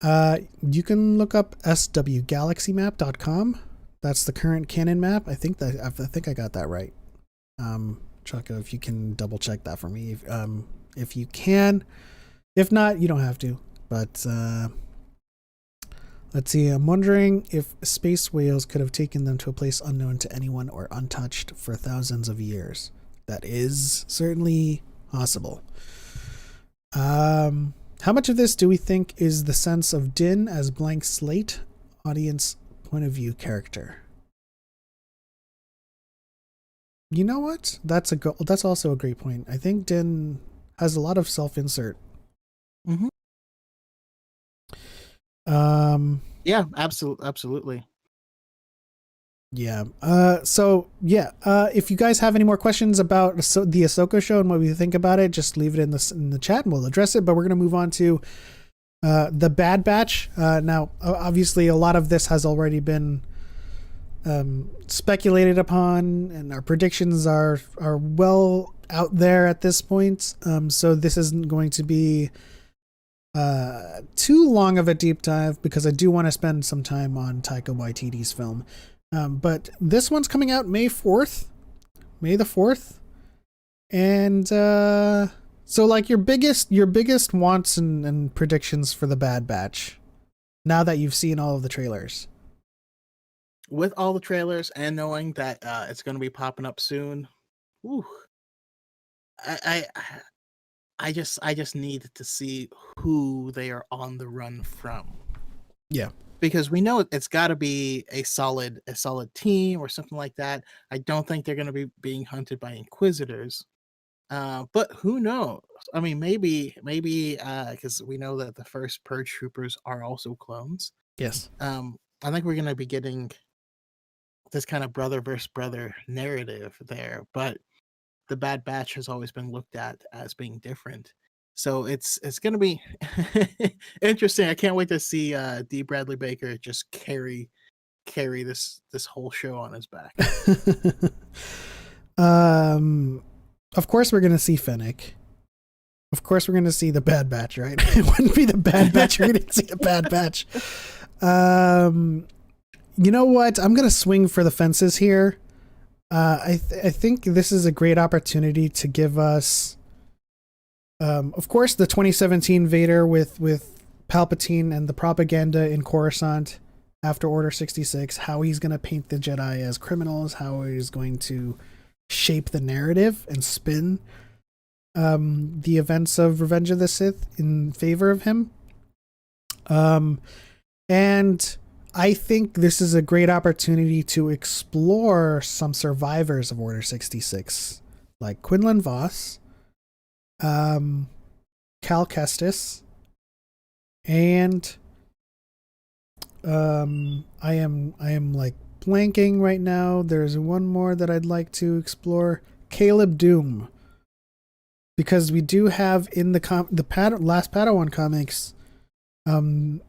You can look up swgalaxymap.com. That's the current canon map. I think I got that right. Chucko, if you can double check that for me. If you can. If not, you don't have to. But Let's see. I'm wondering if space whales could have taken them to a place unknown to anyone or untouched for thousands of years. That is certainly possible. How much of this do we think is the sense of Din as blank slate, audience point of view character? You know what? That's also a great point. I think Din has a lot of self-insert. Mm-hmm. Yeah, absolutely. Yeah. If you guys have any more questions about the Ahsoka show and what we think about it, just leave it in the chat and we'll address it. But we're gonna move on to the Bad Batch. Now, obviously, a lot of this has already been speculated upon, and our predictions are well out there at this point. So this isn't going to be too long of a deep dive because I do want to spend some time on Taika Waititi's film. But this one's coming out May the 4th. And so like your biggest wants and predictions for the Bad Batch now that you've seen all of the trailers. With all the trailers and knowing that it's going to be popping up soon, whew, I just need to see who they are on the run from. Yeah. Because we know it's got to be a solid team or something like that. I don't think they're going to be being hunted by Inquisitors. But who knows? I mean, maybe because we know that the first Purge Troopers are also clones. Yes. I think we're going to be getting this kind of brother versus brother narrative there, but the Bad Batch has always been looked at as being different. So it's going to be interesting. I can't wait to see D. Bradley Baker just carry this whole show on his back. Of course we're going to see Fennec. Of course we're going to see the Bad Batch, right? It wouldn't be the Bad Batch. We're going to see the Bad Batch. You know what? I'm going to swing for the fences here. I think this is a great opportunity to give us, of course, the 2017 Vader with Palpatine and the propaganda in Coruscant after Order 66, how he's going to paint the Jedi as criminals, how he's going to shape the narrative and spin the events of Revenge of the Sith in favor of him. And I think this is a great opportunity to explore some survivors of Order 66, like Quinlan Vos, Cal Kestis, and I am like blanking right now. There's one more that I'd like to explore, Caleb Doom, because we do have in the last Padawan comics, some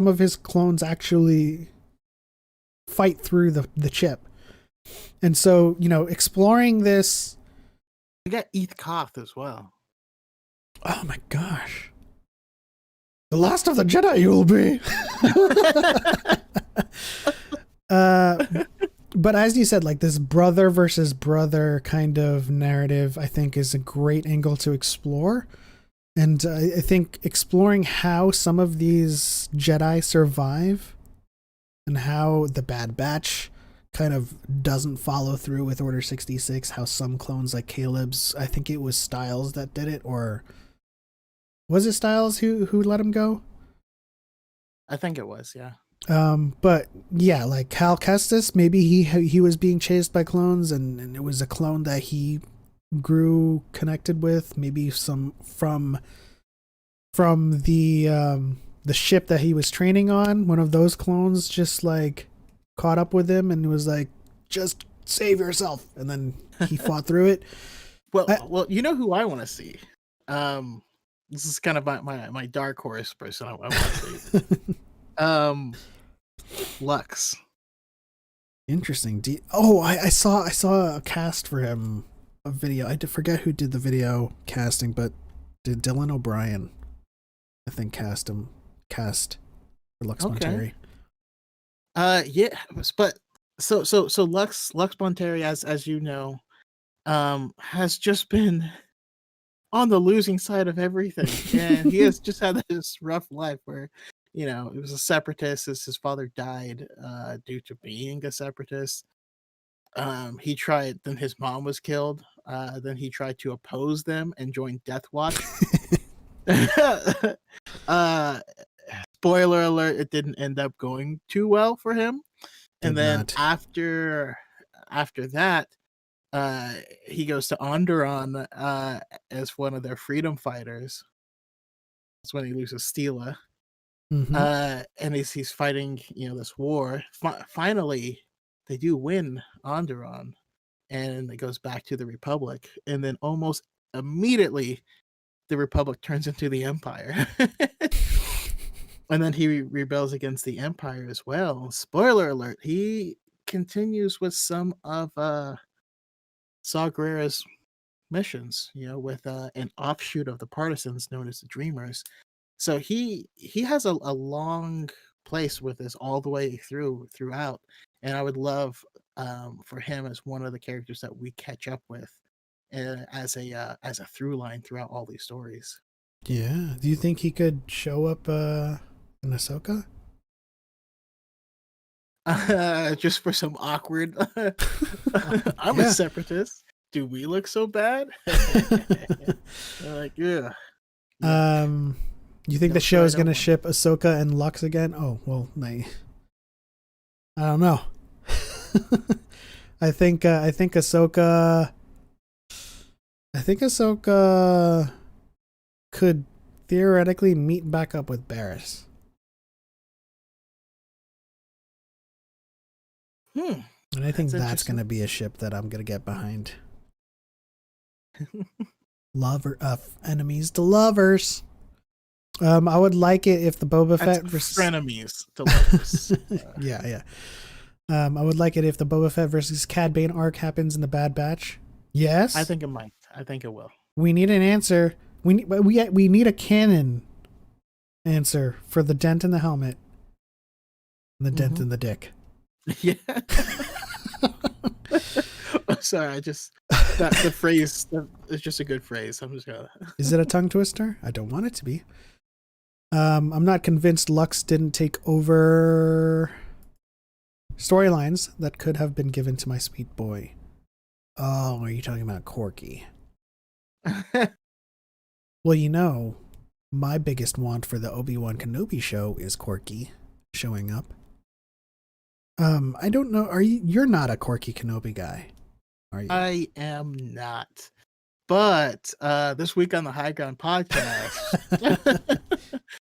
of his clones actually fight through the chip. And so, exploring this. We got Eth Koth as well. Oh my gosh. The last of the Jedi you will be. But as you said, like this brother versus brother kind of narrative, I think is a great angle to explore. And I think exploring how some of these Jedi survive and how the Bad Batch kind of doesn't follow through with Order 66, how some clones like Caleb's, I think it was Styles that did it, or was it Styles who let him go? I think it was, yeah. But yeah, like Cal Kestis, maybe he was being chased by clones and it was a clone that he grew connected with, maybe some from the ship that he was training on. One of those clones just like caught up with him and was like, just save yourself, and then he fought through it. Well, you know who I want to see? This is kind of my dark horse person I want to see. Lux. Interesting. I saw a cast for him, a video. I forget who did the video casting, but did Dylan O'Brien, I think, cast for Lux Monteri. Yeah, but so Lux Monteri, as you know, has just been on the losing side of everything, and he has just had this rough life where he was a separatist. His father died due to being a separatist. Then his mom was killed. Then he tried to oppose them and join Death Watch. uh, Spoiler alert, it didn't end up going too well for him. And then not. after that, he goes to Onderon as one of their freedom fighters. That's when he loses Stila. And he's fighting, this war. Finally, they do win Onderon, and it goes back to the Republic. And then almost immediately, the Republic turns into the Empire. And then he rebels against the Empire as well. Spoiler alert, he continues with some of Saw Gerrera's missions, with an offshoot of the Partisans known as the Dreamers. So he has a long place with this all the way throughout, and I would love for him as one of the characters that we catch up with as a through line throughout all these stories. Yeah. Do you think he could show up in Ahsoka? Just for some awkward. I'm a separatist. Do we look so bad? Like, yeah. You think the show is going to ship Ahsoka and Lux again? Oh, well, I don't know. I think Ahsoka could theoretically meet back up with Barriss. And I think that's going to be a ship that I'm going to get behind. Enemies to lovers. I would like it if the Boba Fett versus frenemies to lovers. Yeah. I would like it if the Boba Fett versus Cad Bane arc happens in the Bad Batch. Yes, I think it might. I think it will. We need an answer. We need a canon answer for the dent in the helmet, and the dent in the dick. Yeah. Sorry, the phrase is just a good phrase. I'm just gonna. Is it a tongue twister? I don't want it to be. I'm not convinced Lux didn't take over storylines that could have been given to my sweet boy. Oh, are you talking about Corky? Well, my biggest want for the Obi-Wan Kenobi show is Corky showing up. I don't know. You're not a Corky Kenobi guy, are you? I am not. But this week on the High Ground podcast,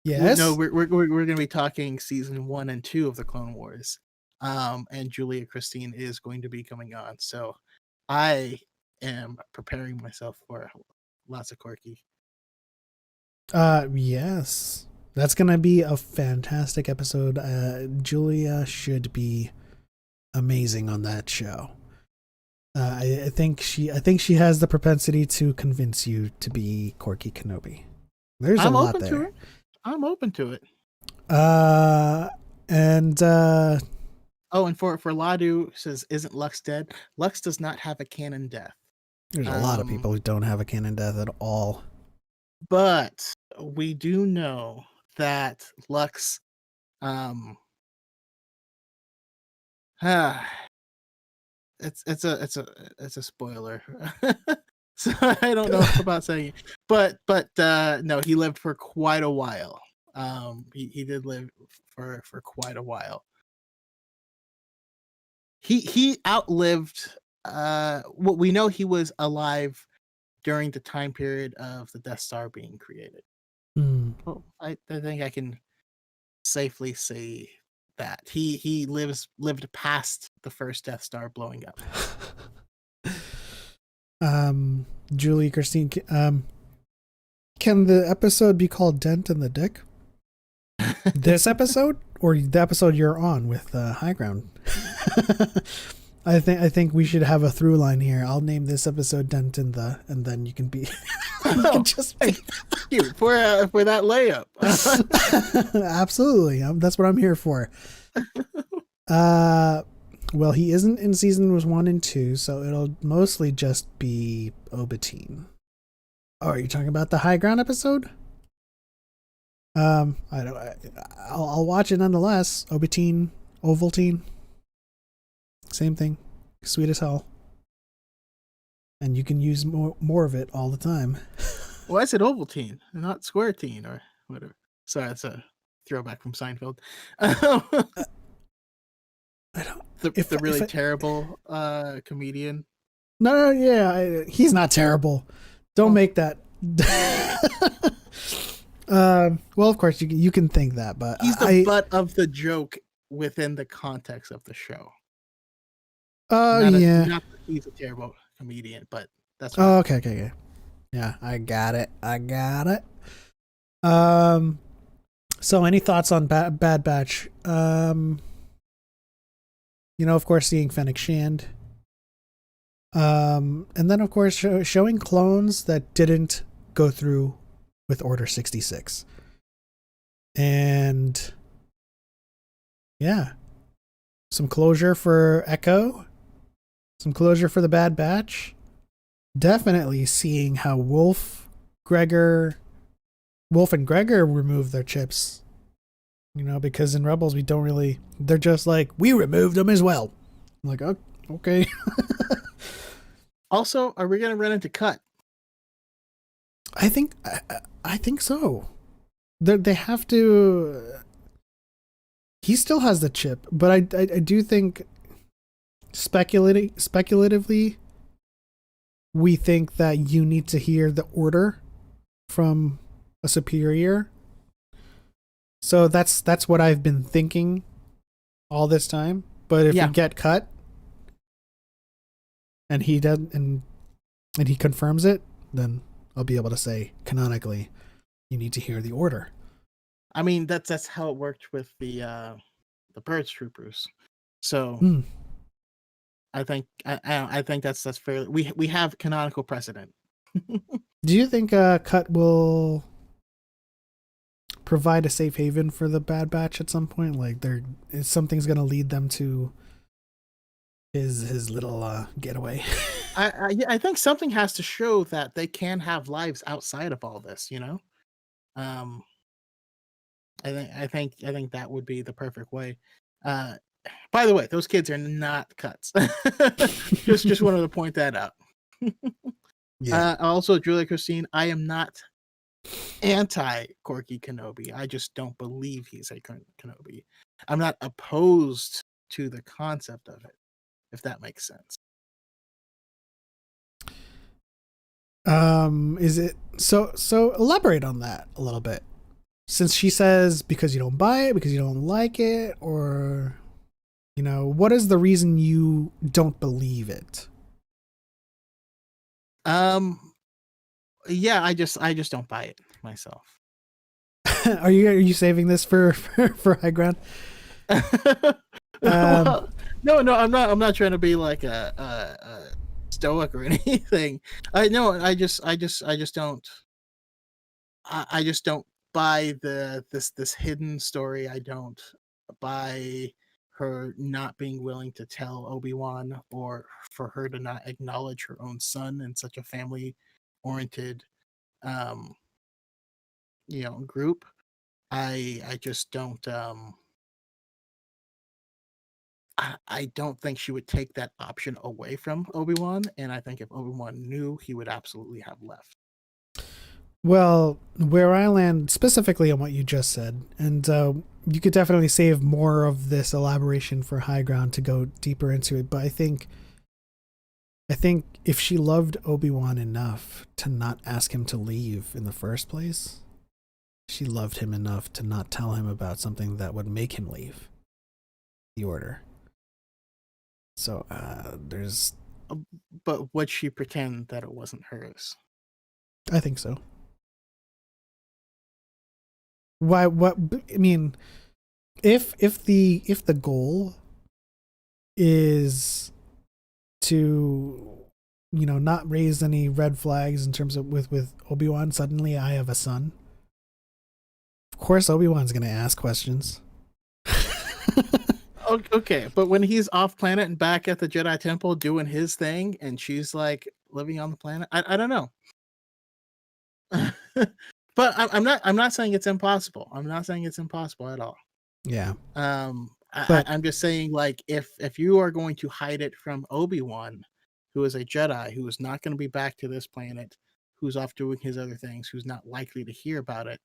yes, we're going to be talking season 1 and 2 of the Clone Wars, and Julia Christine is going to be coming on. So I am preparing myself for lots of Corky. Yes, that's going to be a fantastic episode. Julia should be amazing on that show. I think she has the propensity to convince you to be Corky Kenobi. There's a lot there. I'm open to it. And for Ladu says, isn't Lux dead? Lux does not have a canon death. There's a lot of people who don't have a canon death at all. But we do know that Lux it's a spoiler. So I don't know about saying it. But no, he lived for quite a while. He did live for quite a while. He outlived what we know. He was alive during the time period of the Death Star being created. Well, I think I can safely say that he lived past the first Death Star blowing up. Julie, Christine, can the episode be called Dent in the Dick? This episode or the episode you're on with High Ground? I think we should have a through line here. I'll name this episode Dent in the, and then you can be. You can just be for that layup. Absolutely, that's what I'm here for. Well, he isn't in seasons 1 and 2, so it'll mostly just be Obi-Wan. Oh, are you talking about the High Ground episode? I'll watch it nonetheless. Obi-Teen, Ovaltine, same thing, sweet as hell, and you can use more of it all the time. Why is it Ovaltine, not Square Teen or whatever? Sorry, that's a throwback from Seinfeld. I don't. The really terrible comedian. No, yeah, he's not terrible. Don't make that. Well, of course you can think that, but he's the butt of the joke within the context of the show. Oh yeah, not that he's a terrible comedian, but that's. Okay. Yeah, I got it. So any thoughts on Bad Batch? Of course, seeing Fennec Shand. And then, of course, showing clones that didn't go through with Order 66. And yeah, some closure for Echo, some closure for the Bad Batch. Definitely seeing how Wolf and Gregor remove their chips. Because in Rebels they're just like, we removed them as well. I'm like, oh, okay. Also, are we going to run into Cut? I think so. They have to. He still has the chip, but I do think speculatively, we think that you need to hear the order from a superior. So that's what I've been thinking all this time. But if we get Cut, and he does, and he confirms it, then I'll be able to say canonically, you need to hear the order. I mean, that's how it worked with the Birds Troopers. So I think that's fair. We have canonical precedent. Do you think Cut will provide a safe haven for the Bad Batch at some point? Like something's going to lead them to his little getaway. I think something has to show that they can have lives outside of all this. I think that would be the perfect way. By the way, those kids are not Cuts. just wanted to point that out. Yeah. Also, Julia Christine, I am not anti Corky Kenobi. I just don't believe he's a Kenobi. I'm not opposed to the concept of it, if that makes sense. Is it so elaborate on that a little bit, since she says because you don't buy it, because you don't like it, or what is the reason you don't believe it? Yeah, I just don't buy it myself. Are you saving this for high ground? Well, no, I'm not trying to be like a stoic or anything. I just don't. I just don't buy this hidden story. I don't buy her not being willing to tell Obi-Wan, or for her to not acknowledge her own son in such a family-oriented, group. I just don't. I don't think she would take that option away from Obi-Wan, and I think if Obi-Wan knew, he would absolutely have left. Well, where I land specifically on what you just said, and you could definitely save more of this elaboration for high ground to go deeper into it, but I think if she loved Obi-Wan enough to not ask him to leave in the first place, she loved him enough to not tell him about something that would make him leave the order. So there's. But would she pretend that it wasn't hers? I think so. Why? What? I mean, if the goal is to not raise any red flags in terms of with Obi-Wan, suddenly I have a son. Of course, Obi-Wan's gonna ask questions. Okay, but when he's off planet and back at the Jedi Temple doing his thing, and she's like living on the planet, I don't know. But I'm not saying it's impossible. I'm not saying it's impossible at all. Yeah. But I'm just saying, like, if you are going to hide it from Obi-Wan, who is a Jedi, who is not going to be back to this planet, who's off doing his other things, who's not likely to hear about it,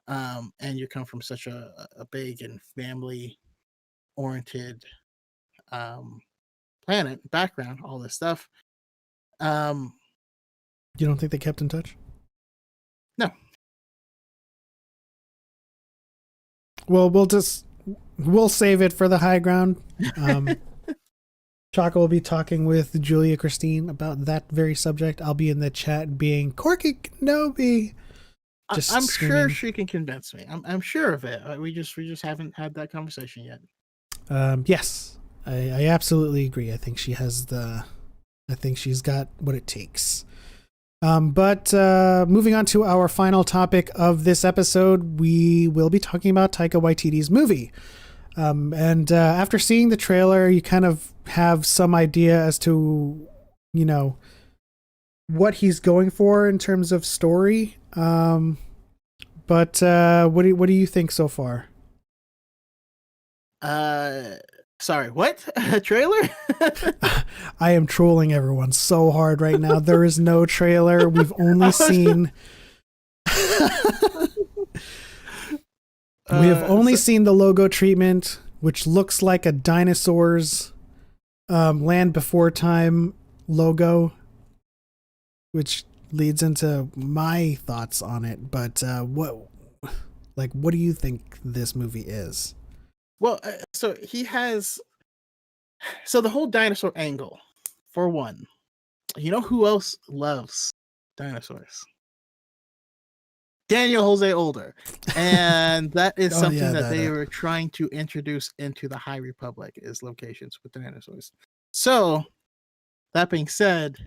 and you come from such a big and family oriented planet background, all this stuff. You don't think they kept in touch? No. Well, we'll save it for the high ground. Chaka will be talking with Julia Christine about that very subject. I'll be in the chat being Corky Kenobi. I'm sure she can convince me. I'm sure of it. We just haven't had that conversation yet. Yes, I absolutely agree. I think she's got what it takes. But moving on to our final topic of this episode, we will be talking about Taika Waititi's movie. And after seeing the trailer, you kind of have some idea as to, what he's going for in terms of story. But what do you think so far? Sorry, what? A trailer? I am trolling everyone so hard right now. There is no trailer. We've only seen we have only seen the logo treatment, which looks like a dinosaur's Land Before Time logo, which leads into my thoughts on it. But what do you think this movie is? Well, so the whole dinosaur angle, for one. You know who else loves dinosaurs? Daniel Jose Older. And that is something that they were trying to introduce into the High Republic, is locations with dinosaurs. So, that being said,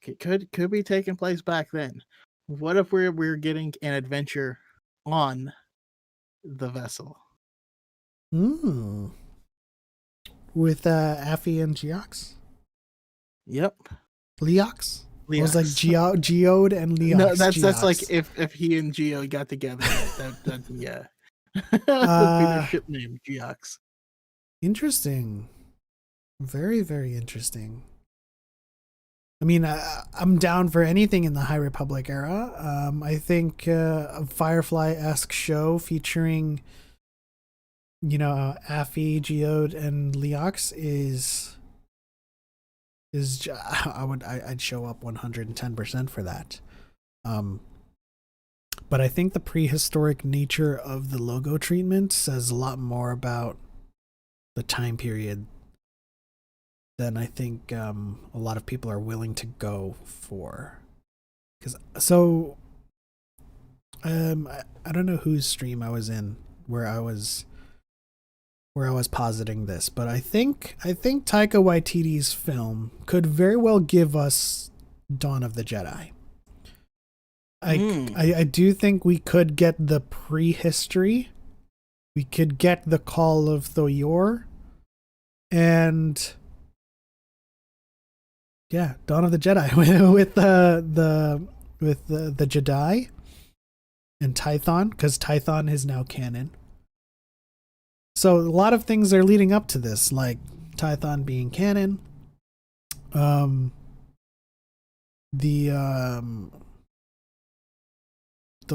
it could be taking place back then. What if we're getting an adventure on the vessel? With Affy and Geox? Yep. Leox? It was like Geode and Leox. No, that's like if he and Geo got together, that'd be their ship name, Geox. Interesting. Very, very interesting. I mean, I'm down for anything in the High Republic era. I think a Firefly-esque show featuring, Affy, Geode, and Leox I'd show up 110% for that. But I think the prehistoric nature of the logo treatment says a lot more about the time period than I think a lot of people are willing to go for. I don't know whose stream I was in where I was positing this, but I think Taika Waititi's film could very well give us Dawn of the Jedi. I do think we could get the prehistory. We could get the Call of Thoyor, and Dawn of the Jedi with the Jedi and Tython, because Tython is now canon. So a lot of things are leading up to this, like Tython being canon. The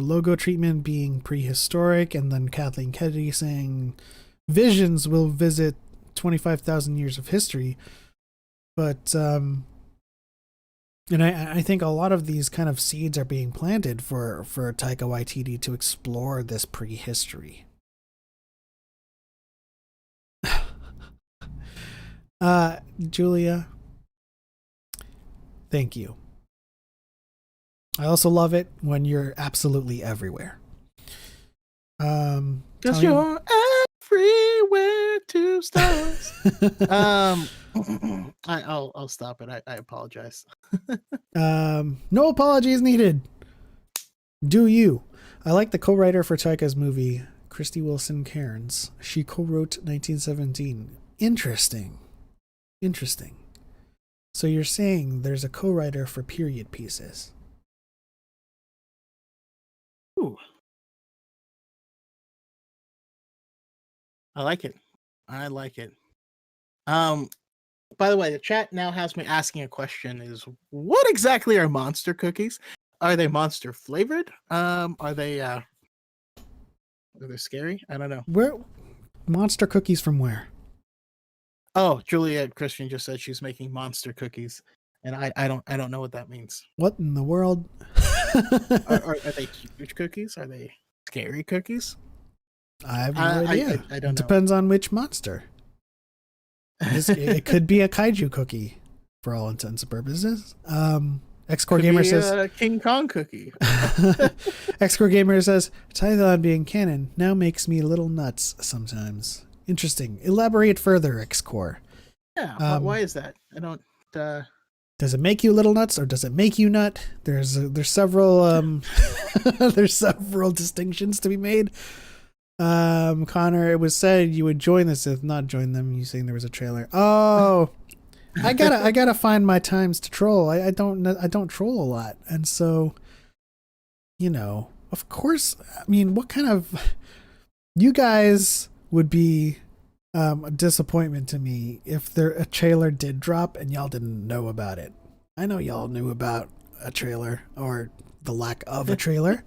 logo treatment being prehistoric, and then Kathleen Kennedy saying visions will visit 25,000 years of history. But and I think a lot of these kind of seeds are being planted for Taika Waititi to explore this prehistory. Julia, thank you. I also love it when you're absolutely everywhere. Because you're everywhere, 2 stars. I'll stop it. I apologize. No apologies needed. Do you? I like the co-writer for Taika's movie, Christy Wilson Cairns. She co-wrote 1917. Interesting. So you're saying there's a co-writer for period pieces? Ooh, I like it. I like it. Um, by the way, the chat now has me asking a question: Is what exactly are monster cookies? Are they monster flavored? Are they scary? I don't know. Where monster cookies from where? Oh, Juliet Christian just said she's making monster cookies, and I don't know what that means. What in the world? Are they huge cookies? Are they scary cookies? I have no idea. I don't It know. depends on which monster. It could be a kaiju cookie for all intents and purposes. X-Core Gamer says a King Kong cookie. X-Core Gamer says Python being canon now makes me a little nuts sometimes. Interesting. Elaborate further, X-Core. Yeah, why is that? I don't. Does it make you a little nuts, or does it make you nut? There's several there's several distinctions to be made. Connor, it was said you would join the Sith, not join them. You saying there was a trailer? Oh, I gotta find my times to troll. I don't troll a lot, and so, of course. I mean, what kind of you guys would be a disappointment to me if a trailer did drop and y'all didn't know about it. I know y'all knew about a trailer or the lack of a trailer.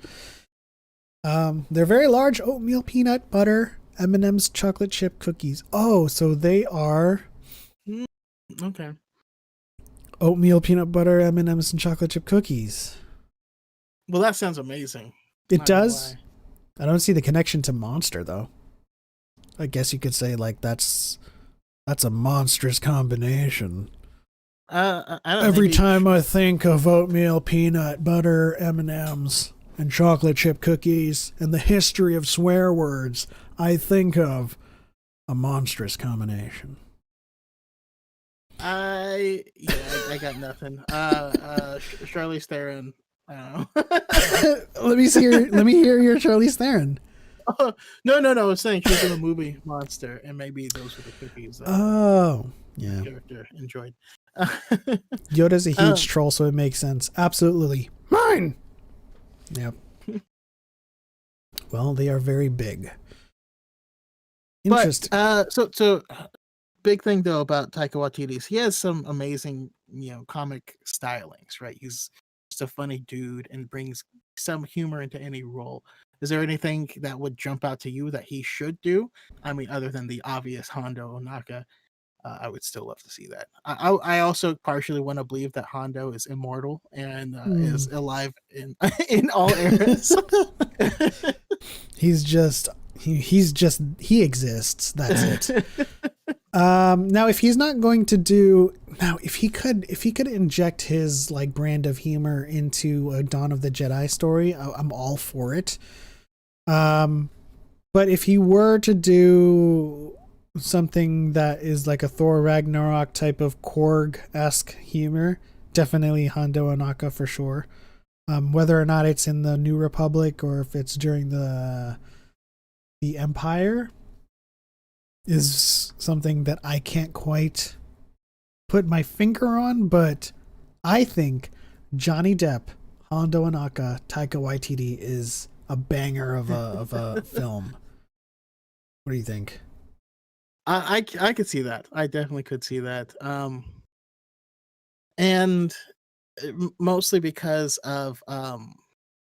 They're very large oatmeal peanut butter M&M's chocolate chip cookies. Oh, so they are Okay. Oatmeal peanut butter M&M's and chocolate chip cookies. Well, that sounds amazing. It does. I don't see the connection to Monster though. I guess you could say like that's a monstrous combination. Every time I think of oatmeal peanut butter M&M's and chocolate chip cookies and the history of swear words, I think of a monstrous combination. I got nothing. Charlize Theron. I don't know. Let me hear your Charlize Theron. Oh, no. I was saying she was in the movie Monster, and maybe those were the cookies that yeah. the character enjoyed. Yoda's a huge troll, so it makes sense. Absolutely. Mine! Yep. Well, they are very big. Interesting. But, so big thing though about Taika Waititi is he has some amazing, comic stylings, right? He's just a funny dude and brings some humor into any role. Is there anything that would jump out to you that he should do? I mean, other than the obvious Hondo Onaka, I would still love to see that. I also partially want to believe that Hondo is immortal and is alive in in all eras. He exists. That's it. Now if he's not going to do if he could inject his like brand of humor into a Dawn of the Jedi story, I'm all for it. But if he were to do something that is like a Thor Ragnarok type of Korg-esque humor, definitely Hondo Onaka for sure. Whether or not it's in the New Republic or if it's during the Empire is something that I can't quite put my finger on, but I think Johnny Depp, Hondo Onaka, Taika Waititi is a banger of a film. What do you think? I could see that. I definitely could see that. And mostly because of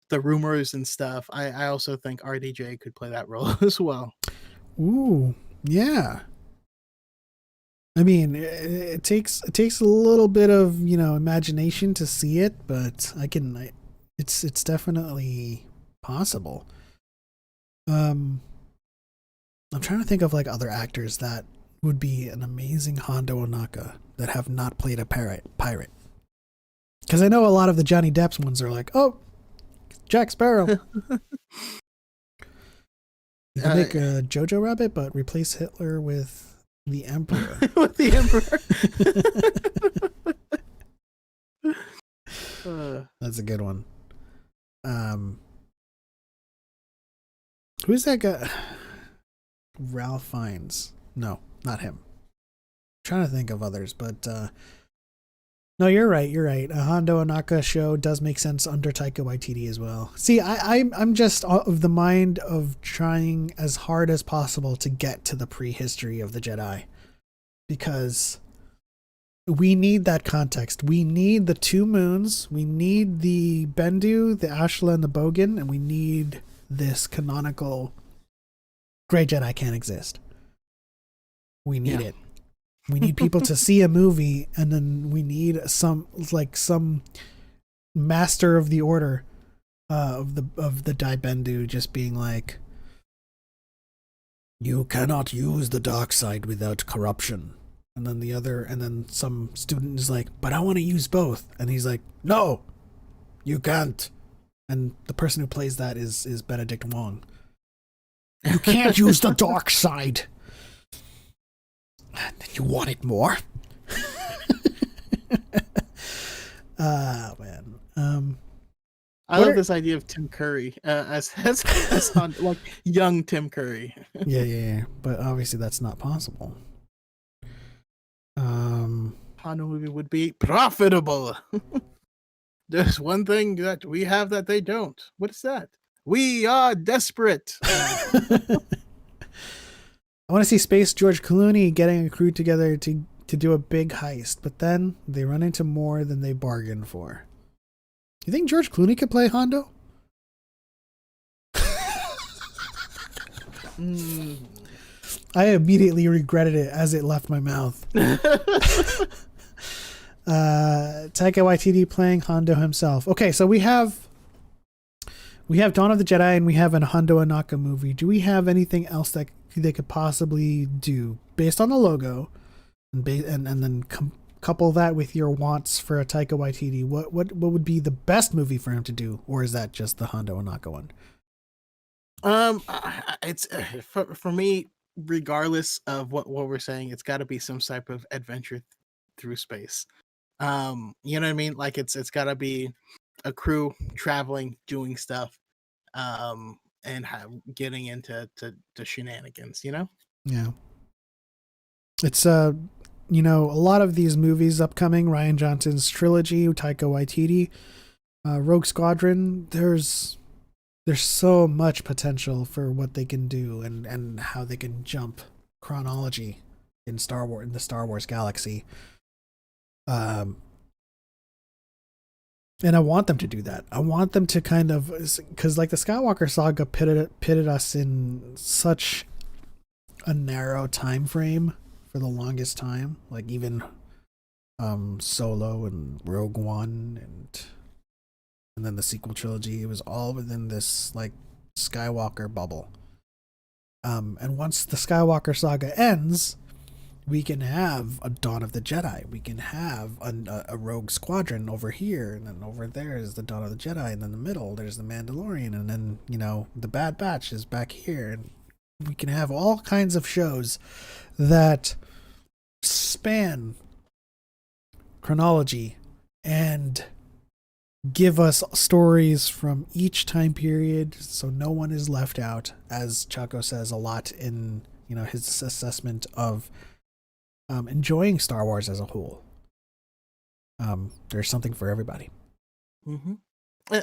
the rumors and stuff. I also think RDJ could play that role as well. Ooh, yeah. I mean, it takes a little bit of imagination to see it, but it's definitely possible. I'm trying to think of like other actors that would be an amazing Hondo Onaka that have not played a pirate. Because I know a lot of the Johnny Depp's ones are like, oh, Jack Sparrow. Make a Jojo Rabbit, but replace Hitler with the Emperor. With the Emperor. That's a good one. Who's that guy? Ralph Fiennes. No, not him. I'm trying to think of others, but No, you're right. You're right. A Hondo Anaka show does make sense under Taika Waititi as well. See, I'm just of the mind of trying as hard as possible to get to the prehistory of the Jedi, because we need that context. We need the two moons. We need the Bendu, the Ashla, and the Bogan, and we need this canonical Grey Jedi can't exist. We need it. We need people to see a movie, and then we need some master of the order of the Dai Bendu just being like, you cannot use the dark side without corruption. And then some student is like, but I want to use both. And he's like, no, you can't. And the person who plays that is Benedict Wong. You can't use the dark side. You want it more? Man. I love this idea of Tim Curry as like young Tim Curry. Yeah. But obviously that's not possible. Hondo movie would be profitable. There's one thing that we have that they don't. What is that? We are desperate. I want to see Space George Clooney getting a crew together to do a big heist, but then they run into more than they bargained for. You think George Clooney could play Hondo? I immediately regretted it as it left my mouth. Taika Waititi playing Hondo himself. Okay, so we have Dawn of the Jedi and we have a Hondo Anaka movie. Do we have anything else that they could possibly do based on the logo, and then couple that with your wants for a Taika Waititi? What would be the best movie for him to do, or is that just the Hondo Anaka one? It's for me, regardless of what we're saying, it's got to be some type of adventure through space. You know what I mean? Like it's got to be a crew traveling, doing stuff, and getting into shenanigans. You know? Yeah. It's a lot of these movies upcoming. Rian Johnson's trilogy, Taika Waititi, Rogue Squadron. There's so much potential for what they can do and how they can jump chronology in the Star Wars galaxy. And I want them to do that. I want them to kind of, because like the Skywalker saga pitted us in such a narrow time frame for the longest time. Like even Solo and Rogue One and then the sequel trilogy, it was all within this like Skywalker bubble. And once the Skywalker saga ends, we can have a Dawn of the Jedi. We can have a Rogue Squadron over here, and then over there is the Dawn of the Jedi, and in the middle there's the Mandalorian, and then the Bad Batch is back here, and we can have all kinds of shows that span chronology and give us stories from each time period, so no one is left out, as Chaco says a lot in his assessment of enjoying Star Wars as a whole. There's something for everybody. Mm-hmm.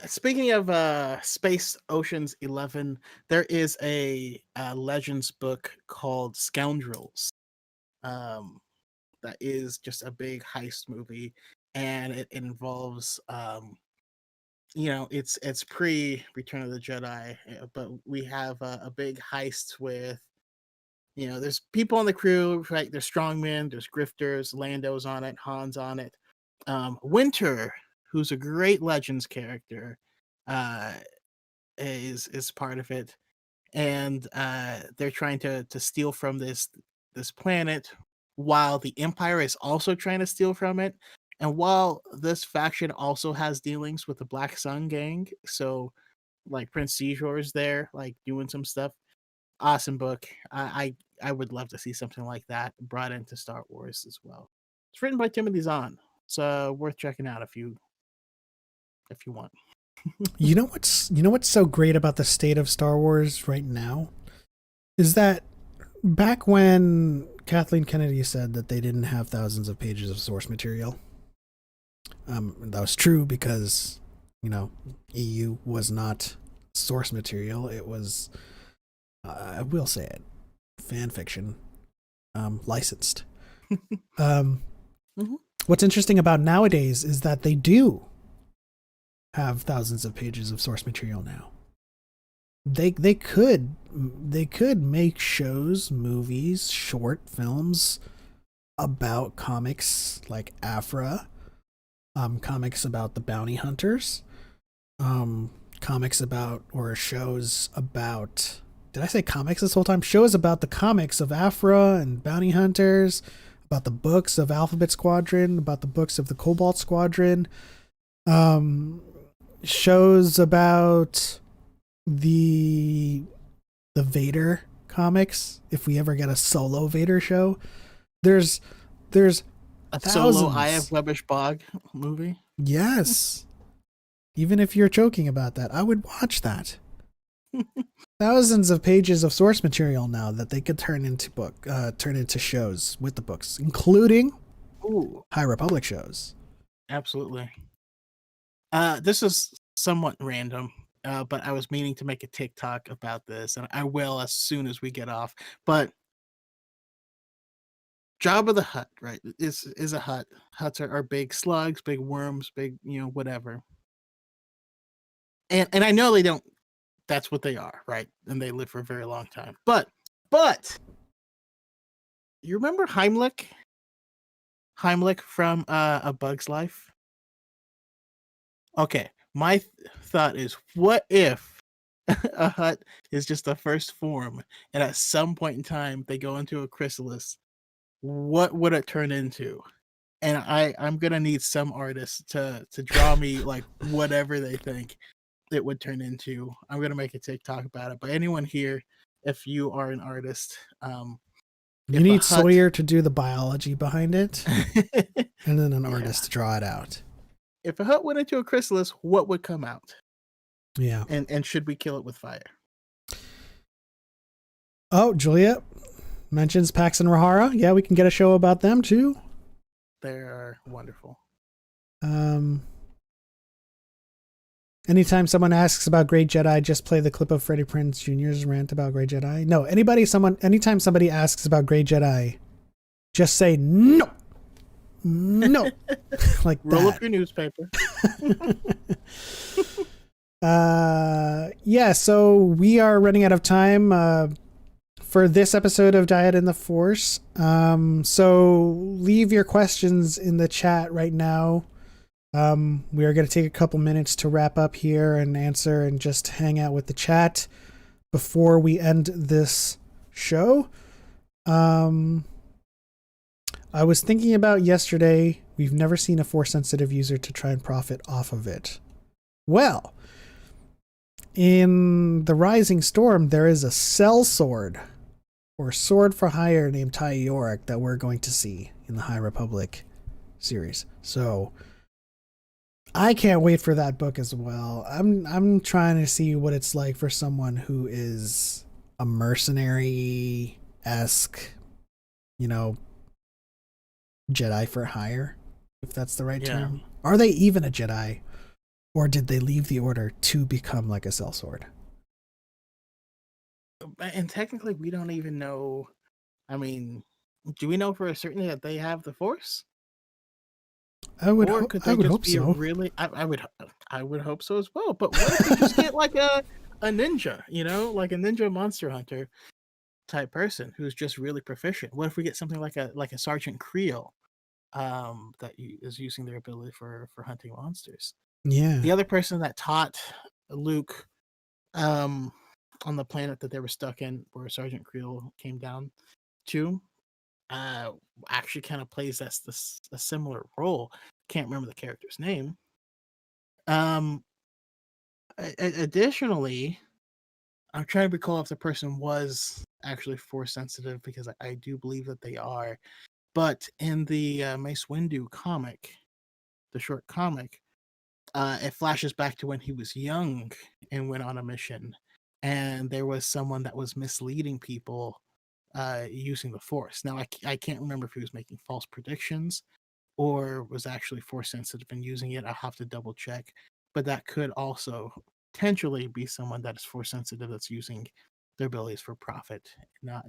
Speaking of Space Ocean's 11, there is a Legends book called Scoundrels. That is just a big heist movie, and it involves it's pre Return of the Jedi, but we have a big heist with there's people on the crew, right? There's strongmen, there's grifters, Lando's on it, Han's on it. Winter, who's a great Legends character, is part of it, and they're trying to steal from this planet, while the Empire is also trying to steal from it, and while this faction also has dealings with the Black Sun gang, so like Prince Seizure is there, like doing some stuff. Awesome book. I would love to see something like that brought into Star Wars as well. It's written by Timothy Zahn, so worth checking out if you want. You know what's so great about the state of Star Wars right now is that back when Kathleen Kennedy said that they didn't have thousands of pages of source material, That was true because, EU was not source material. It was, I will say it, fan fiction, licensed. Um, Mhm. what's interesting about nowadays is that they do have thousands of pages of source material now. They could make shows, movies, short films about comics like Afra, comics about the bounty hunters, comics about or shows about. Did I say comics this whole time? Shows about the comics of Afra and bounty hunters, about the books of Alphabet Squadron, about the books of the Cobalt Squadron, um, shows about the Vader comics. If we ever get a solo Vader show, there's A solo Eye of thousands. Webbish Bog movie. Yes. Even if you're joking about that, I would watch that. Thousands of pages of source material now that they could turn into shows with the books, including Ooh, High Republic shows. absolutely. This is somewhat random, but I was meaning to make a TikTok about this, and I will as soon as we get off. But Jabba the Hutt, right? Is a hut. Huts are big slugs, big worms, big whatever. And I know they don't. That's what they are, right? And they live for a very long time. But you remember Heimlich? Heimlich from A Bug's Life. Okay, my thought is, what if a hut is just the first form, and at some point in time they go into a chrysalis? What would it turn into? And I'm gonna need some artists to draw me like whatever they think it would turn into. I'm gonna make a TikTok about it. But anyone here, if you are an artist, You if a need hut, Sawyer to do the biology behind it, and then an yeah, artist to draw it out. if a hut went into a chrysalis, what would come out? Yeah. And should we kill it with fire? Oh, Julia mentions Pax and Rahara. Yeah, we can get a show about them too. They're wonderful. Um, anytime someone asks about Great Jedi, just play the clip of Freddie Prinze Jr.'s rant about Great Jedi. No, anytime somebody asks about Great Jedi, just say no, no, like Roll that. up your newspaper. Yeah. So we are running out of time. For this episode of Dyad in the Force. So leave your questions in the chat right now. We are going to take a couple minutes to wrap up here and answer and just hang out with the chat before we end this show. I was thinking about yesterday, we've never seen a Force sensitive user to try and profit off of it. Well, in the Rising Storm, there is a sellsword or sword for hire named Ty Yorick that we're going to see in the High Republic series. So I can't wait for that book as well. I'm trying to see what it's like for someone who is a mercenary-esque, Jedi for hire, if that's the right term. Are they even a Jedi? Or did they leave the order to become like a sellsword? And technically, we don't even know. I mean, do we know for a certainty that they have the Force? Or could they just hope be so. really? I would hope so as well. But what if we just get like a ninja? Like a ninja monster hunter type person who's just really proficient. What if we get something like a Sergeant Creel, that is using their ability for hunting monsters? Yeah. The other person that taught Luke, on the planet that they were stuck in, where Sergeant Creel came down to, actually kind of plays a similar role. Can't remember the character's name. Additionally, I'm trying to recall if the person was actually Force sensitive, because I do believe that they are. But in the Mace Windu comic, the short comic, it flashes back to when he was young and went on a mission, and there was someone that was misleading people using the Force. Now, I can't remember if he was making false predictions or was actually force sensitive and using it. I'll have to double check, but that could also potentially be someone that is force sensitive that's using their abilities for profit, not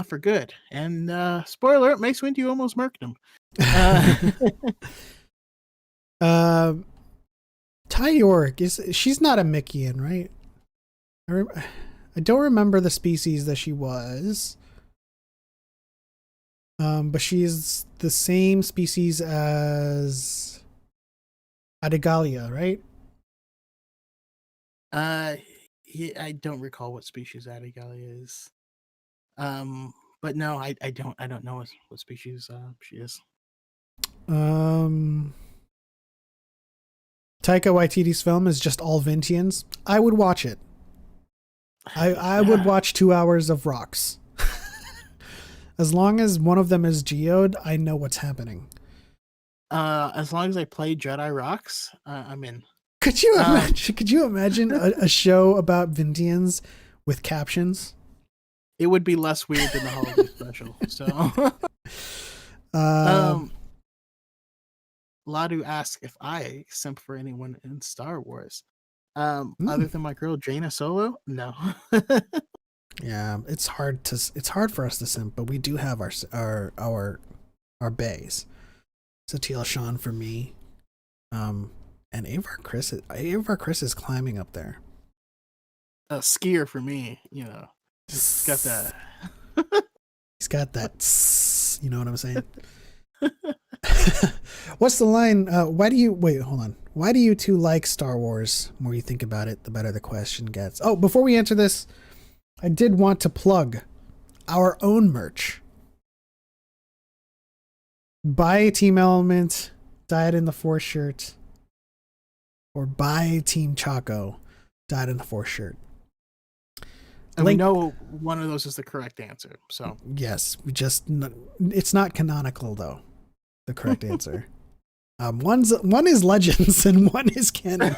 for good. And spoiler alert, Mace Windu almost murked him. Ty York she's not a Mickeyan, right? I don't remember the species that she was. But she's the same species as Adigalia, right? I don't recall what species Adigalia is. But no, I don't know what species she is. Taika Waititi's film is just all Vintians. I would watch it. I would watch 2 hours of rocks. As long as one of them is geode, I know what's happening. As long as I play Jedi Rocks, I'm in. Could you imagine? Could you imagine a show about Vintians with captions? It would be less weird than the holiday special. So, Ladu asks if I simp for anyone in Star Wars. Other than my girl Jaina Solo, no. Yeah, it's hard for us to simp, but we do have our bays. Satele Shan for me, and Avar Chris is climbing up there. A skier for me, just got that. He's got that. You know what I'm saying? What's the line? Why do you two like Star Wars? The more you think about it, the better the question gets. Oh, before we answer this, I did want to plug our own merch. Buy a Team Element Dyad in the Force shirt, or buy Team Chaco Dyad in the Force shirt. And we know one of those is the correct answer. So yes, it's not canonical though. The correct answer. One is Legends and one is canon.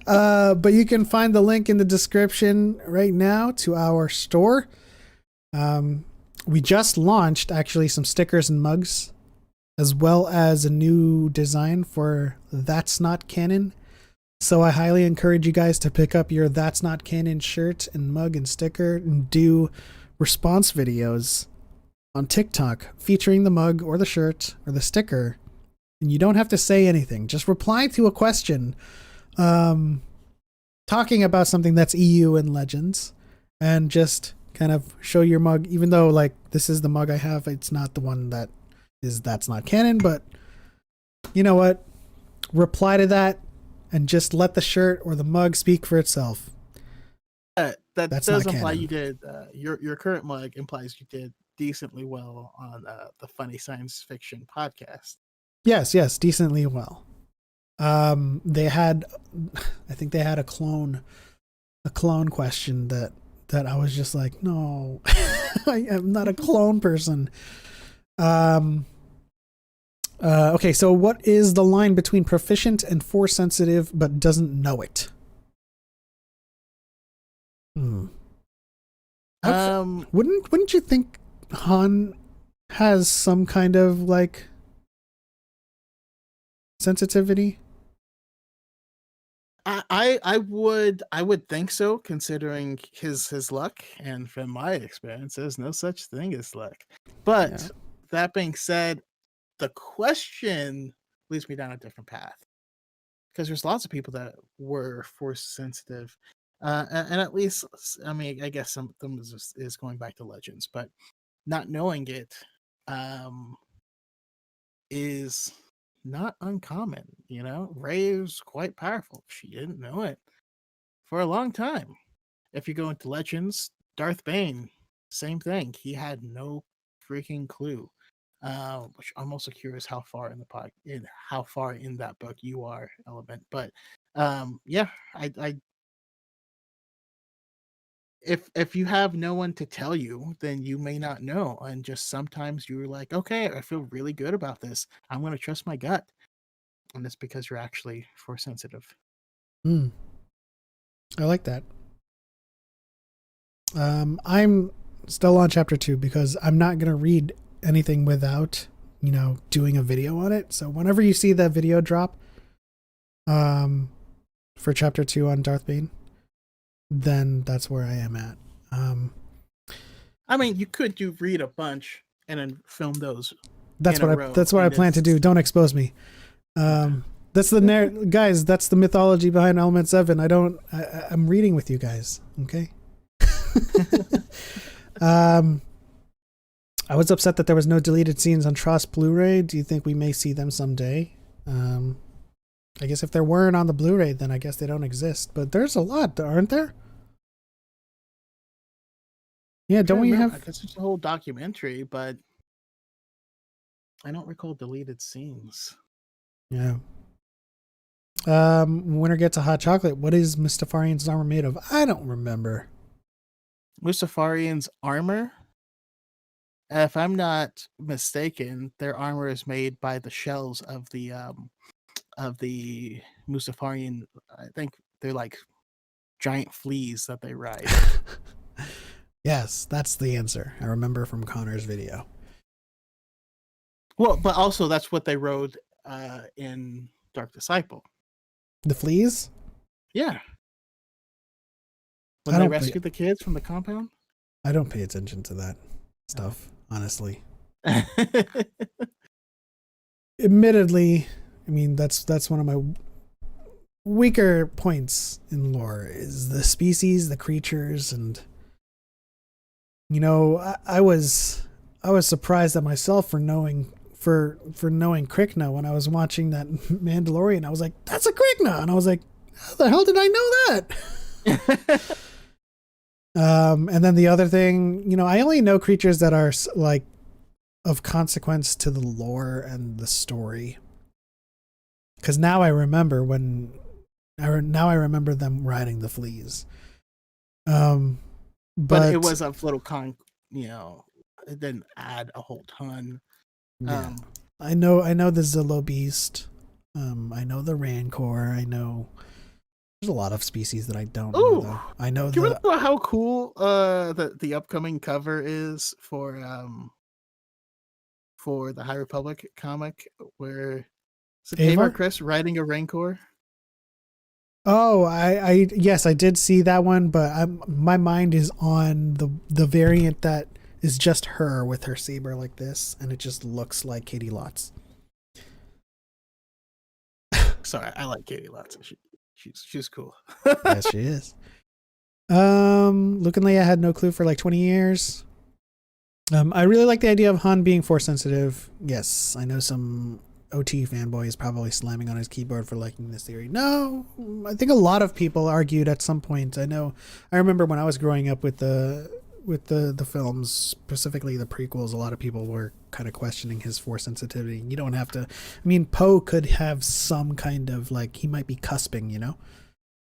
But you can find the link in the description right now to our store. We just launched actually some stickers and mugs, as well as a new design for That's Not Canon. So I highly encourage you guys to pick up your That's Not Canon shirt and mug and sticker and do response videos on TikTok featuring the mug or the shirt or the sticker. And you don't have to say anything. Just reply to a question talking about something that's EU and Legends, and just kind of show your mug, even though like this is the mug I have. It's not the one that's not canon, but you know what? Reply to that and just let the shirt or the mug speak for itself. That that's does imply you did your current mug implies you did decently well on the Funny Science Fiction podcast. Yes, decently well. They had, I think they had a clone question that I was just like, no, I am not a clone person. Okay, so what is the line between proficient and force sensitive but doesn't know it? Wouldn't you think Han has some kind of like sensitivity? I would think so, considering his luck, and from my experience, there's no such thing as luck. But that being said, the question leads me down a different path, because there's lots of people that were force sensitive, and at least, I mean, I guess some of them is going back to Legends, but not knowing it is not uncommon. Rey is quite powerful. She didn't know it for a long time. If you go into Legends, Darth Bane, same thing. He had no freaking clue. Which I'm also curious how far in that book you are, Element. But yeah, I if you have no one to tell you, then you may not know, and just sometimes you're like, okay, I feel really good about this. I'm going to trust my gut, and it's because you're actually force sensitive. I like that. I'm still on chapter 2 because I'm not going to read anything without doing a video on it. So whenever you see that video drop, for chapter 2 on Darth Bane, then that's where I am at. I mean, you could read a bunch and then film those. That's what I plan to do. Don't expose me. That's the guys. That's the mythology behind Element 7. I'm reading with you guys. Okay. I was upset that there was no deleted scenes on Tross Blu-ray. Do you think we may see them someday? I guess if there weren't on the Blu-ray, then I guess they don't exist. But there's a lot, aren't there? Yeah, don't we have? I guess it's a whole documentary, but I don't recall deleted scenes. Yeah. Winner gets a hot chocolate. What is Mustafarian's armor made of? I don't remember. Mustafarian's armor? If I'm not mistaken, their armor is made by the shells of the Mustafarian. I think they're like giant fleas that they ride. Yes, that's the answer. I remember from Connor's video. Well, but also that's what they rode in Dark Disciple. The fleas? Yeah. When they rescued the kids from the compound? I don't pay attention to that stuff, honestly. Admittedly, I mean, that's one of my weaker points in lore is the species, the creatures, and I was surprised at myself for knowing Krykna when I was watching that Mandalorian. I was like, that's a Krykna, and I was like, how the hell did I know that? And then the other thing, I only know creatures that are like of consequence to the lore and the story. Because now I remember them riding the fleas. But it was a little it didn't add a whole ton. Yeah. I know the Zillo Beast. I know the Rancor. I know there's a lot of species that I don't know though. I know. Do you remember how cool the upcoming cover is for the High Republic comic where Avar Kriss riding a Rancor? Oh, yes, I did see that one, but my mind is on the variant that is just her with her saber like this, and it just looks like Katie Lotz. Sorry, I like Katie Lotz. She's cool. Yes, she is. Luke and Leia had no clue for like 20 years. I really like the idea of Han being force sensitive. Yes, I know some OT fanboy is probably slamming on his keyboard for liking this theory. No, I think a lot of people argued at some point. I remember when I was growing up with the films, specifically the prequels, a lot of people were kind of questioning his force sensitivity. You don't have to. I mean, Poe could have some kind of like he might be cusping,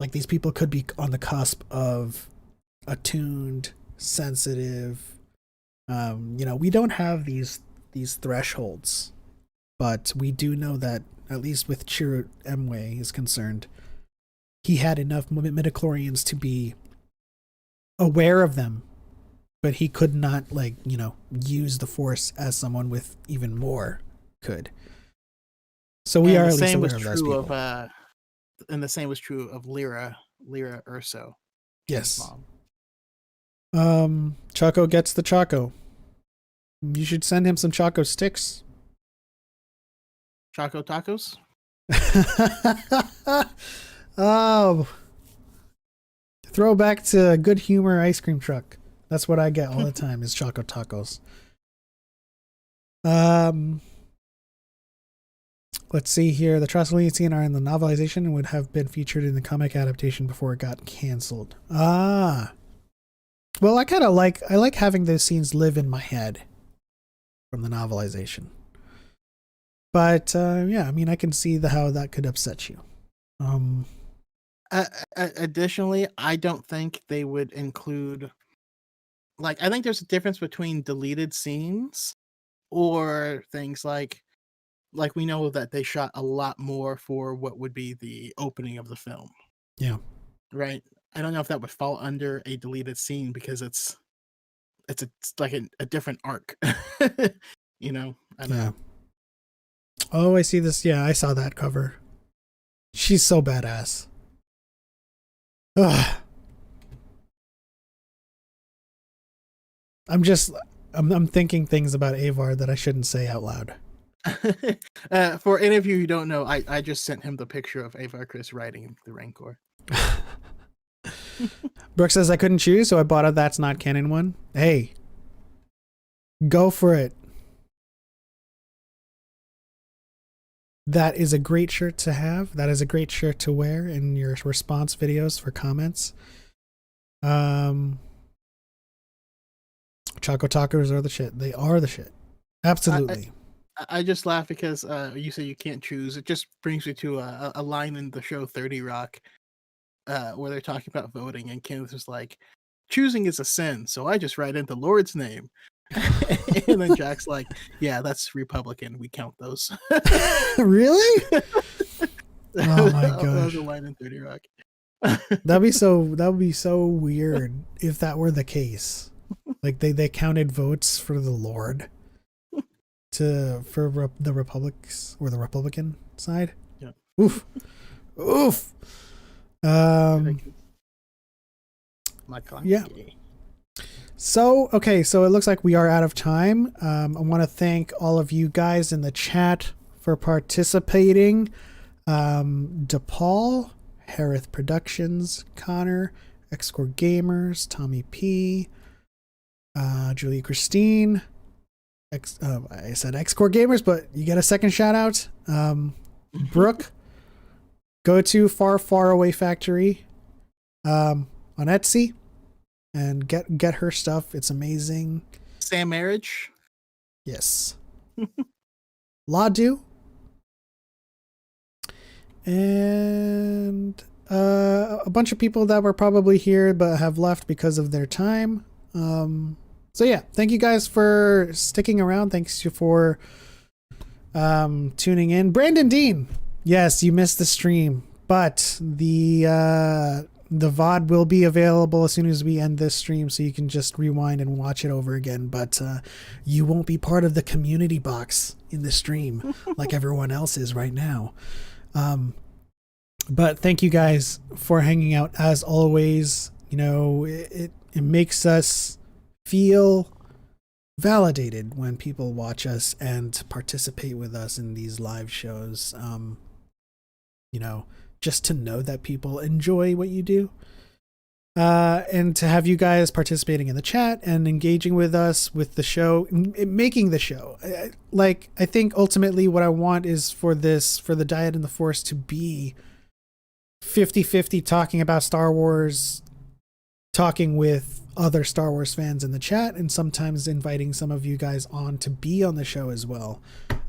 like these people could be on the cusp of attuned, sensitive. We don't have these thresholds, but we do know that at least with Chirrut Emwe is concerned, he had enough midichlorians to be aware of them. But he could not, use the force as someone with even more could. So we are at least aware of those people. And the same was true of Lyra Urso. Yes. Choco gets the Choco. You should send him some Choco sticks. Choco tacos? Oh. Throwback to Good Humor ice cream truck. That's what I get all the time is Choco Tacos. Let's see here. The Trostalian scene are in the novelization and would have been featured in the comic adaptation before it got canceled. Well, I like having those scenes live in my head from the novelization. But yeah, I mean, I can see how that could upset you. Additionally, I don't think they would include. I think there's a difference between deleted scenes or things like we know that they shot a lot more for what would be the opening of the film. Yeah. Right. I don't know if that would fall under a deleted scene because it's like a different arc. I don't know. Oh, I see this. Yeah, I saw that cover. She's so badass. Ugh. I'm thinking things about Avar that I shouldn't say out loud. For any of you who don't know, I just sent him the picture of Avar Chris riding the Rancor. Brooke says I couldn't choose, so I bought a That's Not Canon one. Hey, go for it. That is a great shirt to have. That is a great shirt to wear in your response videos for comments. Choco tacos are the shit. They are the shit. Absolutely. I just laugh because you say you can't choose. It just brings me to a line in the show 30 Rock where they're talking about voting, and Kenneth is like, choosing is a sin, so I just write in the Lord's name. And then Jack's like, yeah, that's Republican. We count those. Really? Oh my gosh. That was a line in 30 Rock. That would be so weird if that were the case. Like they counted votes for the Lord for the Republics or the Republican side. Yeah. Oof. Oof. Yeah. So, okay, so it looks like we are out of time. I want to thank all of you guys in the chat for participating. DePaul, Harith Productions, Connor, X-Core Gamers, Tommy P, Julie Christine, I said X-Core Gamers, but you get a second shout out. Brooke, go to Far Far Away Factory on Etsy and get her stuff. It's amazing. Sam Marriage. Yes. Ladu. And a bunch of people that were probably here but have left because of their time. So yeah, thank you guys for sticking around. Thanks for tuning in. Brandon Dean. Yes, you missed the stream, but the VOD will be available as soon as we end this stream, so you can just rewind and watch it over again. But you won't be part of the community box in the stream like everyone else is right now. But thank you guys for hanging out as always. You know, it makes us feel validated when people watch us and participate with us in these live shows. You know, just to know that people enjoy what you do. And to have you guys participating in the chat and engaging with us with the show, making the show. Like, I think ultimately what I want is for the Dyad and the Force to be 50-50 talking about Star Wars, talking with other Star Wars fans in the chat, and sometimes inviting some of you guys on to be on the show as well.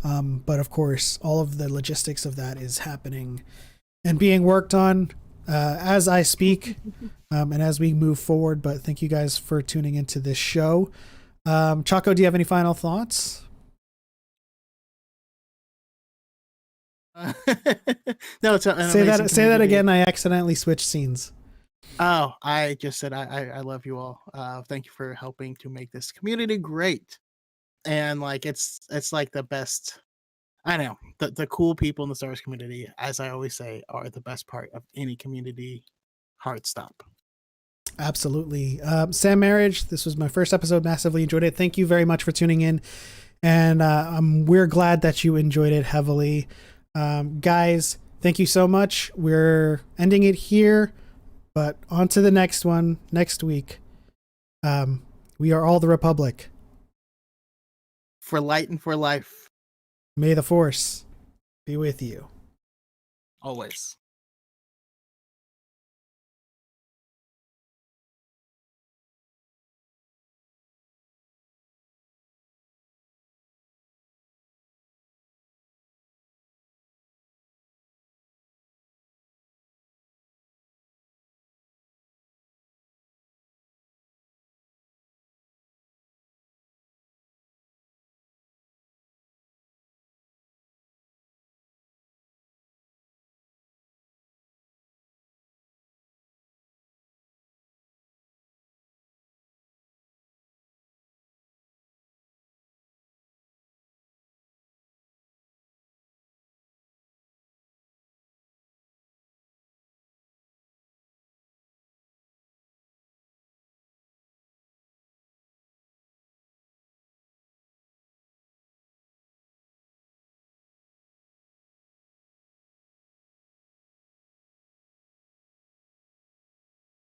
But of course, all of the logistics of that is happening and being worked on as I speak and as we move forward. But thank you guys for tuning into this show. Chaco, do you have any final thoughts? No, say that again. I accidentally switched scenes. Oh, I just said I love you all. Thank you for helping to make this community great. And like it's like the best. I know the cool people in the Star Wars community, as I always say, are the best part of any community. Hard stop. Absolutely. Sam Marriage, this was my first episode. Massively enjoyed it. Thank you very much for tuning in. And we're glad that you enjoyed it heavily. Guys, thank you so much. We're ending it here, but on to the next one next week. We are all the Republic. For light and for life. May the Force be with you. Always.